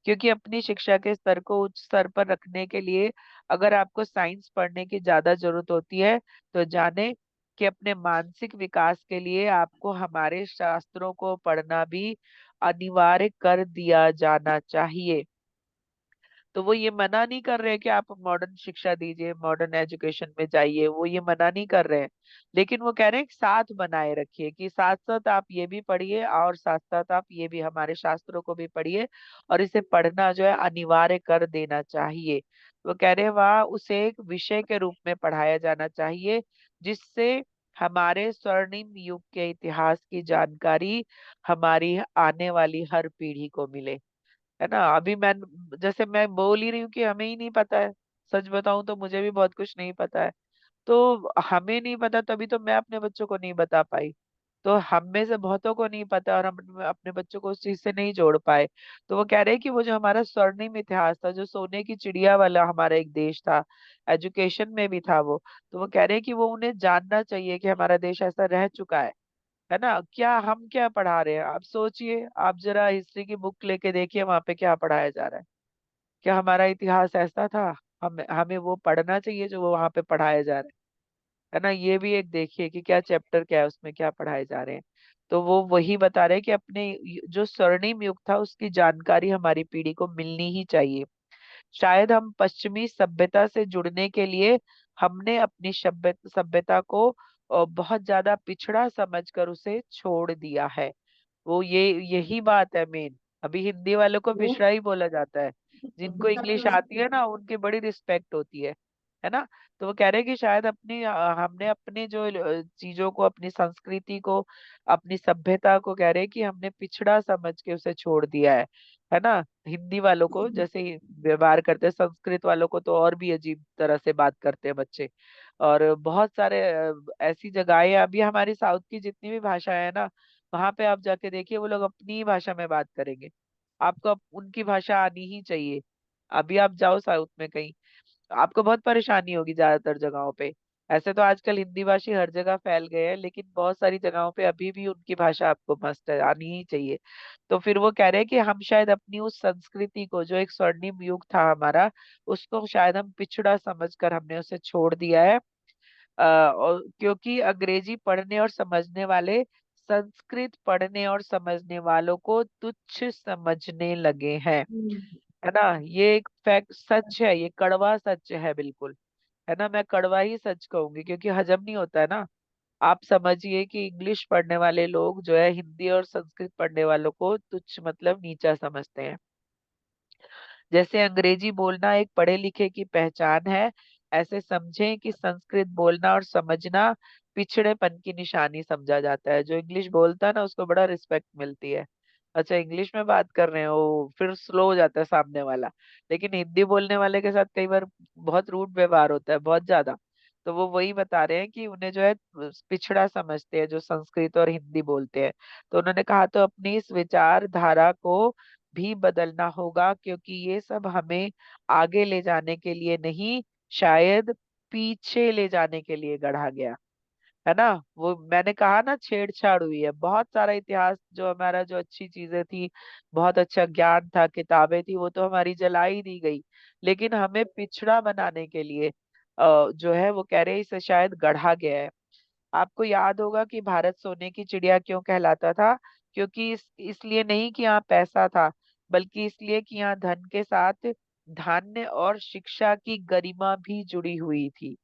क्योंकि अपनी शिक्षा के स्तर को उच्च स्तर पर रखने के लिए अगर आपको साइंस पढ़ने की ज्यादा जरूरत होती है, तो जाने कि अपने मानसिक विकास के लिए आपको हमारे शास्त्रों को पढ़ना भी अनिवार्य कर दिया जाना चाहिए। तो वो ये मना नहीं कर रहे कि आप मॉडर्न शिक्षा दीजिए, मॉडर्न एजुकेशन में जाइए, वो ये मना नहीं कर रहे हैं। लेकिन वो कह रहे हैं कि साथ बनाए रखिए, कि साथ साथ आप ये भी पढ़िए और साथ साथ आप ये भी हमारे शास्त्रों को भी पढ़िए, और इसे पढ़ना जो है अनिवार्य कर देना चाहिए। वो कह रहे हैं वह उसे एक विषय के रूप में पढ़ाया जाना चाहिए, जिससे हमारे स्वर्णिम युग के इतिहास की जानकारी हमारी आने वाली हर पीढ़ी को मिले, है ना। अभी जैसे मैं बोल ही रही हूँ कि हमें ही नहीं पता है। सच बताऊं तो मुझे भी बहुत कुछ नहीं पता है। तो हमें नहीं पता, तभी तो मैं अपने बच्चों को नहीं बता पाई। तो हम में से बहुतों को नहीं पता और हम अपने बच्चों को उस चीज से नहीं जोड़ पाए। तो वो कह रहे हैं कि वो जो हमारा स्वर्णिम इतिहास था, जो सोने की चिड़िया वाला हमारा एक देश था, एजुकेशन में भी था वो। तो वो कह रहे हैं कि वो उन्हें जानना चाहिए कि हमारा देश ऐसा रह चुका है ना। क्या हम क्या पढ़ा रहे हैं, आप सोचिए, आप जरा हिस्ट्री की बुक लेके देखिए वहां पे क्या पढ़ाया जा रहा है। क्या हमारा इतिहास ऐसा था? हम हमें वो पढ़ना चाहिए जो वो वहां पे पढ़ाया जा रहा है ना। ये भी एक देखिए कि क्या चैप्टर क्या है, उसमें क्या पढ़ाए जा रहे हैं। तो वो वही बता रहे हैं कि अपने जो स्वर्णिम युग था उसकी जानकारी हमारी पीढ़ी को मिलनी ही चाहिए। शायद हम पश्चिमी सभ्यता से जुड़ने के लिए हमने अपनी सभ्यता को बहुत ज्यादा पिछड़ा समझकर उसे छोड़ दिया है। वो यही बात है मेन। अभी हिंदी वालों को पिछड़ा ही बोला जाता है। जिनको इंग्लिश आती है ना उनकी बड़ी रिस्पेक्ट होती है ना। तो वो कह रहे हैं कि शायद हमने अपने जो चीजों को, अपनी संस्कृति को, अपनी सभ्यता को कह रहे हैं कि हमने पिछड़ा समझ के उसे छोड़ दिया है ना। हिंदी वालों को जैसे ही व्यवहार करते हैं, संस्कृत वालों को तो और भी अजीब तरह से बात करते हैं बच्चे। और बहुत सारे ऐसी जगहें अभी हमारी साउथ की जितनी भी भाषाएं है ना, वहां पे आप जाके देखिए वो लोग अपनी ही भाषा में बात करेंगे। आपको उनकी भाषा आनी ही चाहिए। अभी आप जाओ साउथ में कहीं, आपको बहुत परेशानी होगी ज्यादातर जगहों पे, ऐसे तो आजकल हिंदी भाषी हर जगह फैल गए हैं, लेकिन बहुत सारी जगहों पे अभी भी उनकी भाषा आपको मस्त है, आनी ही चाहिए। तो फिर वो कह रहे हैं कि हम शायद अपनी उस संस्कृति को, जो एक स्वर्णिम युग था हमारा, उसको शायद हम पिछड़ा समझकर हमने उसे छोड़ दिया है। और क्योंकि अंग्रेजी पढ़ने और समझने वाले संस्कृत पढ़ने और समझने वालों को तुच्छ समझने लगे हैं। है ना, ये एक फैक्ट, सच है, ये कड़वा सच है बिल्कुल। है ना, मैं कड़वा ही सच कहूंगी, क्योंकि हजम नहीं होता है ना। आप समझिए कि इंग्लिश पढ़ने वाले लोग जो है हिंदी और संस्कृत पढ़ने वालों को तुच्छ मतलब नीचा समझते हैं। जैसे अंग्रेजी बोलना एक पढ़े लिखे की पहचान है, ऐसे समझें कि संस्कृत बोलना और समझना पिछड़ेपन की निशानी समझा जाता है। जो इंग्लिश बोलता है ना, उसको बड़ा रिस्पेक्ट मिलती है। अच्छा, इंग्लिश में बात कर रहे हो, फिर स्लो हो जाता है सामने वाला। लेकिन हिंदी बोलने वाले के साथ कई बार बहुत रूड व्यवहार होता है, बहुत ज्यादा। तो वो वही बता रहे हैं कि उन्हें जो है पिछड़ा समझते हैं जो संस्कृत और हिंदी बोलते हैं। तो उन्होंने कहा, तो अपनी इस विचारधारा को भी बदलना होगा, क्योंकि ये सब हमें आगे ले जाने के लिए नहीं, शायद पीछे ले जाने के लिए गढ़ा गया। है ना, वो मैंने कहा ना, छेड़छाड़ हुई है। बहुत सारा इतिहास जो हमारा, जो अच्छी चीजें थी, बहुत अच्छा ज्ञान था, किताबें थी, वो तो हमारी जलाई दी गई। लेकिन हमें पिछड़ा बनाने के लिए जो है वो कह रहे हैं इसे शायद गढ़ा गया है। आपको याद होगा कि भारत सोने की चिड़िया क्यों कहलाता था? क्योंकि इसलिए नहीं कि यहाँ पैसा था, बल्कि इसलिए कि यहाँ धन के साथ धान्य और शिक्षा की गरिमा भी जुड़ी हुई थी।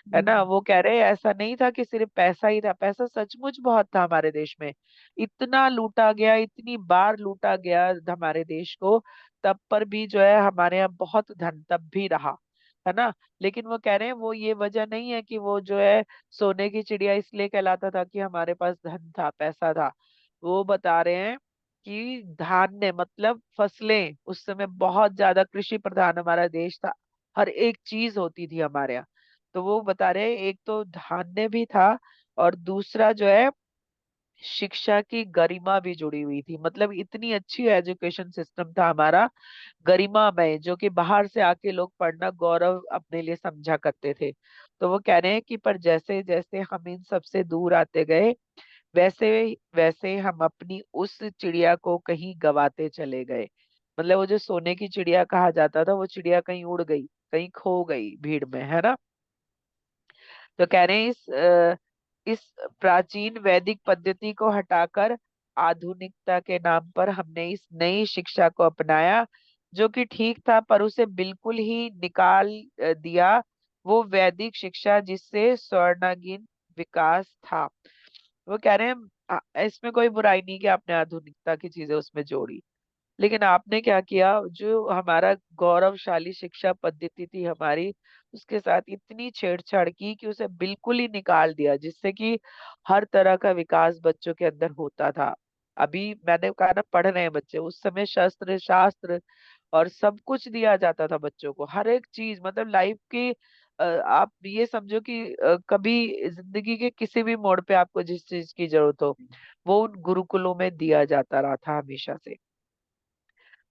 है ना, वो कह रहे हैं ऐसा नहीं था कि सिर्फ पैसा ही था, पैसा सचमुच बहुत था हमारे देश में। इतना लूटा गया, इतनी बार लूटा गया हमारे देश को, तब पर भी जो है हमारे यहाँ बहुत धन तब भी रहा। है ना, लेकिन वो कह रहे हैं वो ये वजह नहीं है कि वो जो है सोने की चिड़िया इसलिए कहलाता था कि हमारे पास धन था, पैसा था। वो बता रहे हैं कि धान्य मतलब फसलें, उस समय बहुत ज्यादा कृषि प्रधान हमारा देश था, हर एक चीज होती थी हमारे यहाँ। तो वो बता रहे हैं एक तो धान्य भी था, और दूसरा जो है शिक्षा की गरिमा भी जुड़ी हुई थी। मतलब इतनी अच्छी एजुकेशन सिस्टम था हमारा, गरिमामय, जो कि बाहर से आके लोग पढ़ना गौरव अपने लिए समझा करते थे। तो वो कह रहे हैं कि पर जैसे जैसे हम इन सबसे दूर आते गए, वैसे वैसे हम अपनी उस चिड़िया को कहीं गवाते चले गए। मतलब वो जो सोने की चिड़िया कहा जाता था, वो चिड़िया कहीं उड़ गई, कहीं खो गई भीड़ में। है ना, तो कह रहे हैं इस प्राचीन वैदिक पद्धति को हटाकर आधुनिकता के नाम पर हमने इस नई शिक्षा को अपनाया, जो कि ठीक था, पर उसे बिल्कुल ही निकाल दिया वो वैदिक शिक्षा जिससे स्वर्णांगीन विकास था। वो कह रहे हैं इसमें कोई बुराई नहीं कि आपने आधुनिकता की चीजें उसमें जोड़ी, लेकिन आपने क्या किया, जो हमारा गौरवशाली शिक्षा पद्धति थी हमारी, उसके साथ इतनी छेड़छाड़ की कि उसे बिल्कुल ही निकाल दिया, जिससे कि हर तरह का विकास बच्चों के अंदर होता था। अभी मैंने कहा ना, पढ़ रहे हैं बच्चे, उस समय शस्त्र शास्त्र और सब कुछ दिया जाता था बच्चों को, हर एक चीज, मतलब लाइफ की आप ये समझो कि कभी जिंदगी के किसी भी मोड़ पे आपको जिस चीज की जरूरत हो, वो उन गुरुकुलों में दिया जाता रहा था हमेशा से।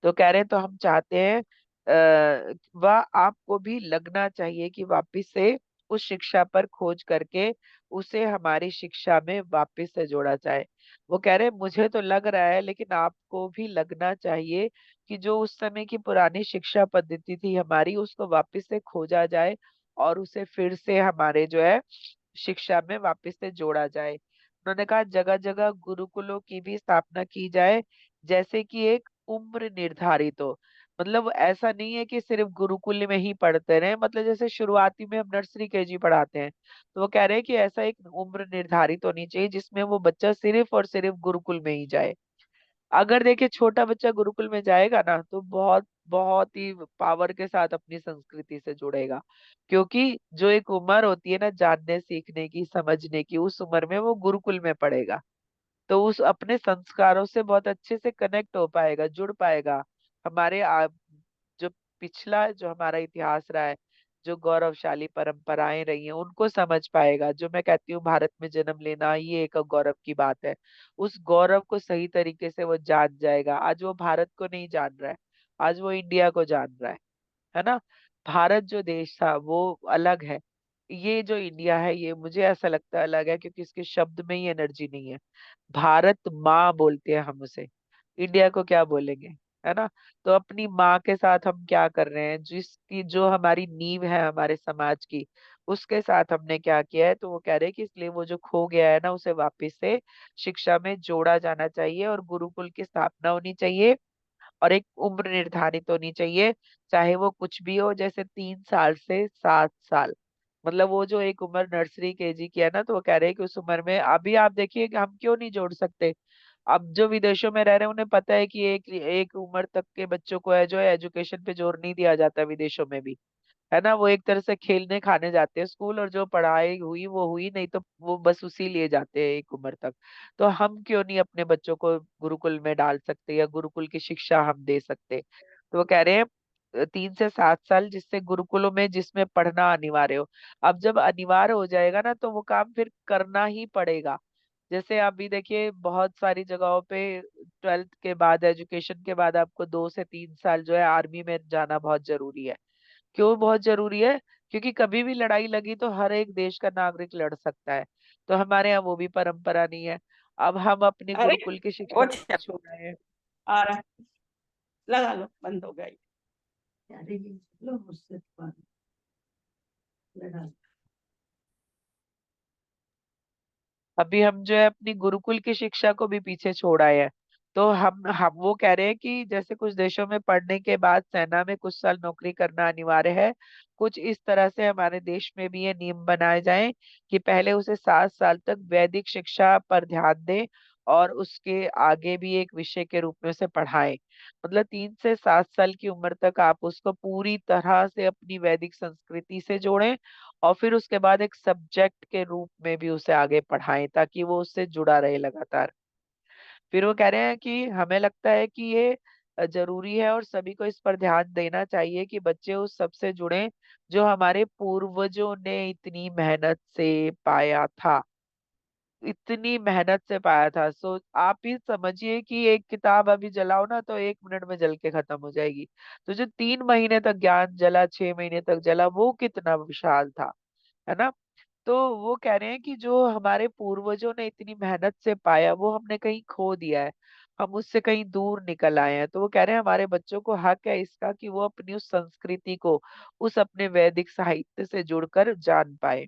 तो कह रहे हैं, तो हम चाहते हैं वह आपको भी लगना चाहिए कि वापस से उस शिक्षा पर खोज करके उसे हमारी शिक्षा में वापस से जोड़ा जाए। वो कह रहे हैं, मुझे तो लग रहा है, लेकिन आपको भी लगना चाहिए कि जो उस समय की पुरानी शिक्षा पद्धति थी हमारी, उसको वापस से खोजा जाए और उसे फिर से हमारे जो है शिक्षा में वापस से जोड़ा जाए। उन्होंने कहा, जगह जगह गुरुकुलों की भी स्थापना की जाए, जैसे कि एक उम्र निर्धारित हो। मतलब ऐसा नहीं है कि सिर्फ गुरुकुल में ही पढ़ते रहे, मतलब जैसे शुरुआती में हम नर्सरी केजी पढ़ाते हैं, तो वो कह रहे हैं कि ऐसा एक उम्र निर्धारित होनी चाहिए जिसमें वो बच्चा सिर्फ और सिर्फ गुरुकुल में ही जाए। अगर देखिए छोटा बच्चा गुरुकुल में जाएगा ना, तो बहुत बहुत ही पावर के साथ अपनी संस्कृति से जुड़ेगा, क्योंकि जो एक उम्र होती है ना जानने सीखने की, समझने की, उस उम्र में वो गुरुकुल में पढ़ेगा, तो उस अपने संस्कारों से बहुत अच्छे से कनेक्ट हो पाएगा, जुड़ पाएगा। हमारे जो पिछला जो हमारा इतिहास रहा है, जो गौरवशाली परंपराएं रही हैं, उनको समझ पाएगा। जो मैं कहती हूँ भारत में जन्म लेना, ये एक गौरव की बात है। उस गौरव को सही तरीके से वो जान जाएगा। आज वो भारत को नहीं जान रहा है, आज वो इंडिया को जान रहा है ना। भारत जो देश था वो अलग है, ये जो इंडिया है ये मुझे ऐसा लगता है अलग है, क्योंकि इसके शब्द में ही एनर्जी नहीं है। भारत माँ बोलते हैं हम उसे, इंडिया को क्या बोलेंगे, है ना। तो अपनी माँ के साथ हम क्या कर रहे हैं, जिसकी जो हमारी नींव है हमारे समाज की, उसके साथ हमने क्या किया है। तो वो कह रहे हैं कि इसलिए वो जो खो गया है ना, उसे वापस से शिक्षा में जोड़ा जाना चाहिए और गुरुकुल की स्थापना होनी चाहिए। और एक उम्र निर्धारित होनी चाहिए, चाहे वो कुछ भी हो, जैसे 3 साल से 7 साल। मतलब वो जो एक उम्र नर्सरी केजी की है ना, तो वो कह रहे हैं कि उस उम्र में अभी आप देखिए कि हम क्यों नहीं जोड़ सकते। अब जो विदेशों में रह रहे हैं उन्हें पता है कि एक एक उम्र तक के बच्चों को है जो है एजुकेशन पे जोर नहीं दिया जाता विदेशों में भी, है ना। वो एक तरह से खेलने खाने जाते हैं स्कूल, और जो पढ़ाई हुई वो हुई, नहीं तो वो बस उसी लिए जाते हैं एक उम्र तक। तो हम क्यों नहीं अपने बच्चों को गुरुकुल में डाल सकते, या गुरुकुल की शिक्षा हम दे सकते। तो वो कह रहे हैं 3 से 7 साल, जिससे गुरुकुलों में जिसमें पढ़ना अनिवार्य हो। अब जब अनिवार्य हो जाएगा ना, तो वो काम फिर करना ही पड़ेगा। जैसे अभी देखिए बहुत सारी जगहों पे 12th के बाद, एजुकेशन के बाद आपको 2 से 3 साल जो है आर्मी में जाना बहुत जरूरी है। क्यों बहुत जरूरी है? क्योंकि कभी भी लड़ाई लगी तो हर एक देश का नागरिक लड़ सकता है। तो हमारे यहाँ वो भी परंपरा नहीं है। अब हम अपनी अरे गुरुकुल की शिक्षा वो पीछे छोड़ रहे हैं। आ रहा है, लगा लो, बंद हो गई। अभी हम जो है अपनी गुरुकुल की शिक्षा को भी पीछे छोड़ आए हैं। तो हम वो कह रहे हैं कि जैसे कुछ देशों में पढ़ने के बाद सेना में कुछ साल नौकरी करना अनिवार्य है, कुछ इस तरह से हमारे देश में भी ये नियम बनाए जाएं कि पहले उसे 7 साल तक वैदिक शिक्षा पर ध्यान दें, और उसके आगे भी एक विषय के रूप में उसे पढ़ाएं। मतलब 3 से 7 साल की उम्र तक आप उसको पूरी तरह से अपनी वैदिक संस्कृति से जोड़ें, और फिर उसके बाद एक सब्जेक्ट के रूप में भी उसे आगे पढ़ाएं, ताकि वो उससे जुड़ा रहे लगातार। फिर वो कह रहे हैं कि हमें लगता है कि ये जरूरी है और सभी को इस पर ध्यान देना चाहिए कि बच्चे उस सबसे जुड़ें जो हमारे पूर्वजों ने इतनी मेहनत से पाया था, इतनी मेहनत से पाया था। सो आप ही समझिए कि एक किताब अभी जलाओ ना तो 1 मिनट में जल के खत्म हो जाएगी। तो जो 3 महीने तक ज्ञान जला, 6 महीने तक जला, वो कितना विशाल था, है ना। तो वो कह रहे हैं कि जो हमारे पूर्वजों ने इतनी मेहनत से पाया वो हमने कहीं खो दिया है, हम उससे कहीं दूर निकल आए हैं। तो वो कह रहे हैं हमारे बच्चों को हक है इसका कि वो अपनी उस संस्कृति को, उस अपने वैदिक साहित्य से जुड़कर जान पाए।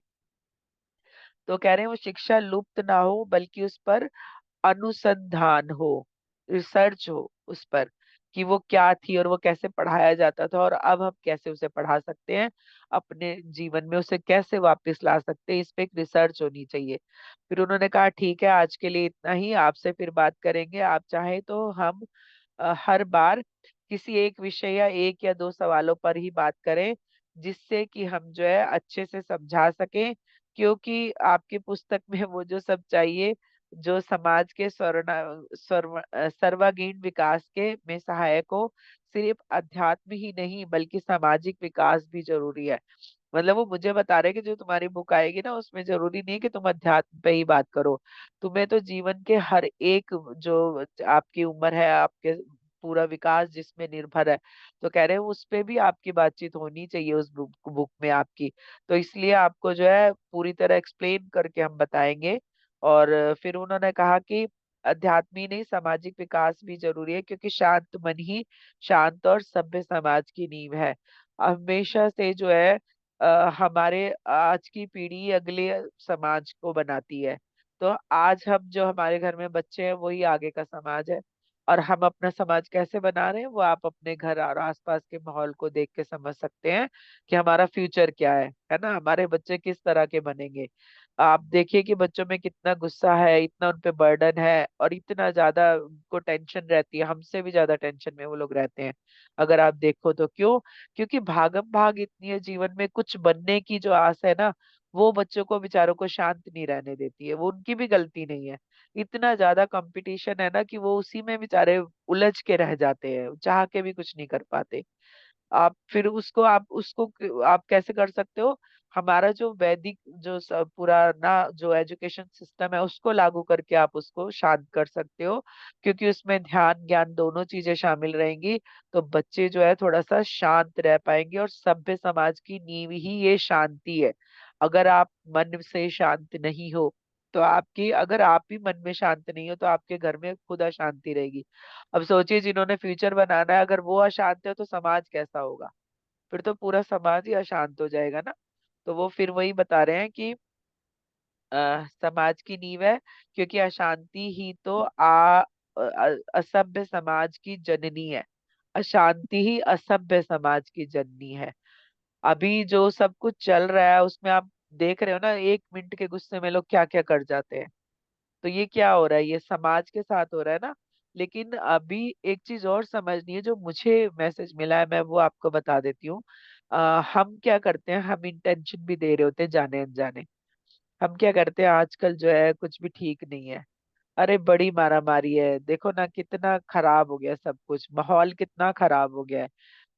तो कह रहे हैं वो शिक्षा लुप्त ना हो, बल्कि उस पर अनुसंधान हो, रिसर्च हो उस पर, कि वो क्या थी और वो कैसे पढ़ाया जाता था, और अब हम कैसे उसे पढ़ा सकते हैं, अपने जीवन में उसे कैसे वापस ला सकते हैं, इस पे एक रिसर्च होनी चाहिए। फिर उन्होंने कहा ठीक है आज के लिए इतना ही, आपसे फिर बात करेंगे। आप चाहे तो हम हर बार किसी एक विषय या 1 या 2 सवालों पर ही बात करें, जिससे कि हम जो है अच्छे से समझा सकें। क्योंकि आपकी पुस्तक में वो जो सब चाहिए, जो समाज के सर्वांगीण विकास के में सहायक हो, सिर्फ अध्यात्म ही नहीं बल्कि सामाजिक विकास भी जरूरी है। मतलब वो मुझे बता रहे हैं कि जो तुम्हारी बुक आएगी ना, उसमें जरूरी नहीं है कि तुम अध्यात्म पे ही बात करो, तुम्हें तो जीवन के हर एक जो आपकी उम्र है, आपके पूरा विकास जिसमें निर्भर है, तो कह रहे हैं उस पे भी आपकी बातचीत होनी चाहिए उस बुक में आपकी। तो इसलिए आपको जो है पूरी तरह एक्सप्लेन करके हम बताएंगे। और फिर उन्होंने कहा कि अध्यात्म ही नहीं सामाजिक विकास भी जरूरी है, क्योंकि शांत मन ही शांत और सभ्य समाज की नींव है। हमेशा से जो है हमारे आज की पीढ़ी अगले समाज को बनाती है। तो आज हम जो हमारे घर में बच्चे हैं वही आगे का समाज है। और हम अपना समाज कैसे बना रहे हैं वो आप अपने घर और आसपास के माहौल को देख के समझ सकते हैं कि हमारा फ्यूचर क्या है ना, हमारे बच्चे किस तरह के बनेंगे। आप देखिए कि बच्चों में कितना गुस्सा है, इतना उन पे बर्डन है, और इतना ज्यादा उनको टेंशन रहती है, हमसे भी ज्यादा टेंशन में वो लोग रहते हैं। अगर आप देखो तो क्यों? क्योंकि भागम भाग इतनी है जीवन में, कुछ बनने की जो आस है ना, वो बच्चों को बेचारों को शांत नहीं रहने देती है। वो उनकी भी गलती नहीं है, इतना ज्यादा कंपटीशन है ना कि वो उसी में बेचारे उलझ के रह जाते हैं, चाह के भी कुछ नहीं कर पाते। आप फिर आप कैसे कर सकते हो? हमारा जो वैदिक जो पुराना जो एजुकेशन सिस्टम है उसको लागू करके आप उसको शांत कर सकते हो, क्योंकि उसमें ध्यान ज्ञान दोनों चीजें शामिल रहेंगी। तो बच्चे जो है थोड़ा सा शांत रह पाएंगे, और सभ्य समाज की नींव ही ये शांति है। अगर आप मन से शांत नहीं हो तो आपकी, अगर आप ही मन में शांत नहीं हो तो आपके घर में खुद अशांति रहेगी। अब सोचिए, जिन्होंने फ्यूचर बनाना है, अगर वो अशांत है तो समाज कैसा होगा? फिर तो पूरा समाज ही अशांत हो जाएगा ना। तो वो फिर वही बता रहे हैं कि समाज की नींव है, क्योंकि अशांति ही तो असभ्य समाज की जननी है। अशांति ही असभ्य समाज की जननी है। अभी जो सब कुछ चल रहा है उसमें आप देख रहे हो ना, 1 मिनट के गुस्से में लोग क्या क्या कर जाते हैं। तो ये क्या हो रहा है? ये समाज के साथ हो रहा है ना। लेकिन अभी एक चीज और समझनी है, जो मुझे मैसेज मिला है मैं वो आपको बता देती हूँ। हम क्या करते हैं, हम इंटेंशन भी दे रहे होते हैं जाने अनजाने। हम क्या करते हैं आजकल, जो है कुछ भी ठीक नहीं है। अरे बड़ी मारा मारी है, देखो ना कितना खराब हो गया, सब कुछ माहौल कितना खराब हो गया है।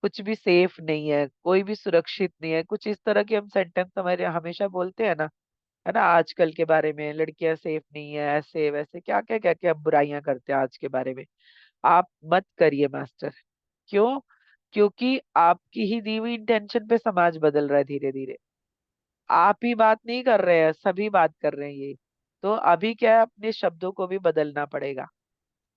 कुछ भी सेफ नहीं है, कोई भी सुरक्षित नहीं है, कुछ इस तरह के हम सेंटेंस हमारे हमेशा बोलते हैं ना, है ना। आजकल के बारे में, लड़कियां सेफ नहीं है, ऐसे वैसे क्या क्या बुराइयां करते हैं आज के बारे में। आप मत करिए मास्टर। क्यों? क्योंकि आपकी ही दी हुई इंटेंशन पे समाज बदल रहा है धीरे धीरे। आप ही बात नहीं कर रहे हैं, सभी बात कर रहे हैं ये। तो अभी क्या है, अपने शब्दों को भी बदलना पड़ेगा।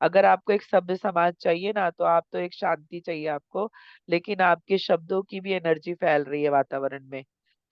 अगर आपको एक सभ्य समाज चाहिए ना, तो आप तो एक शांति चाहिए आपको, लेकिन आपके शब्दों की भी एनर्जी फैल रही है वातावरण में।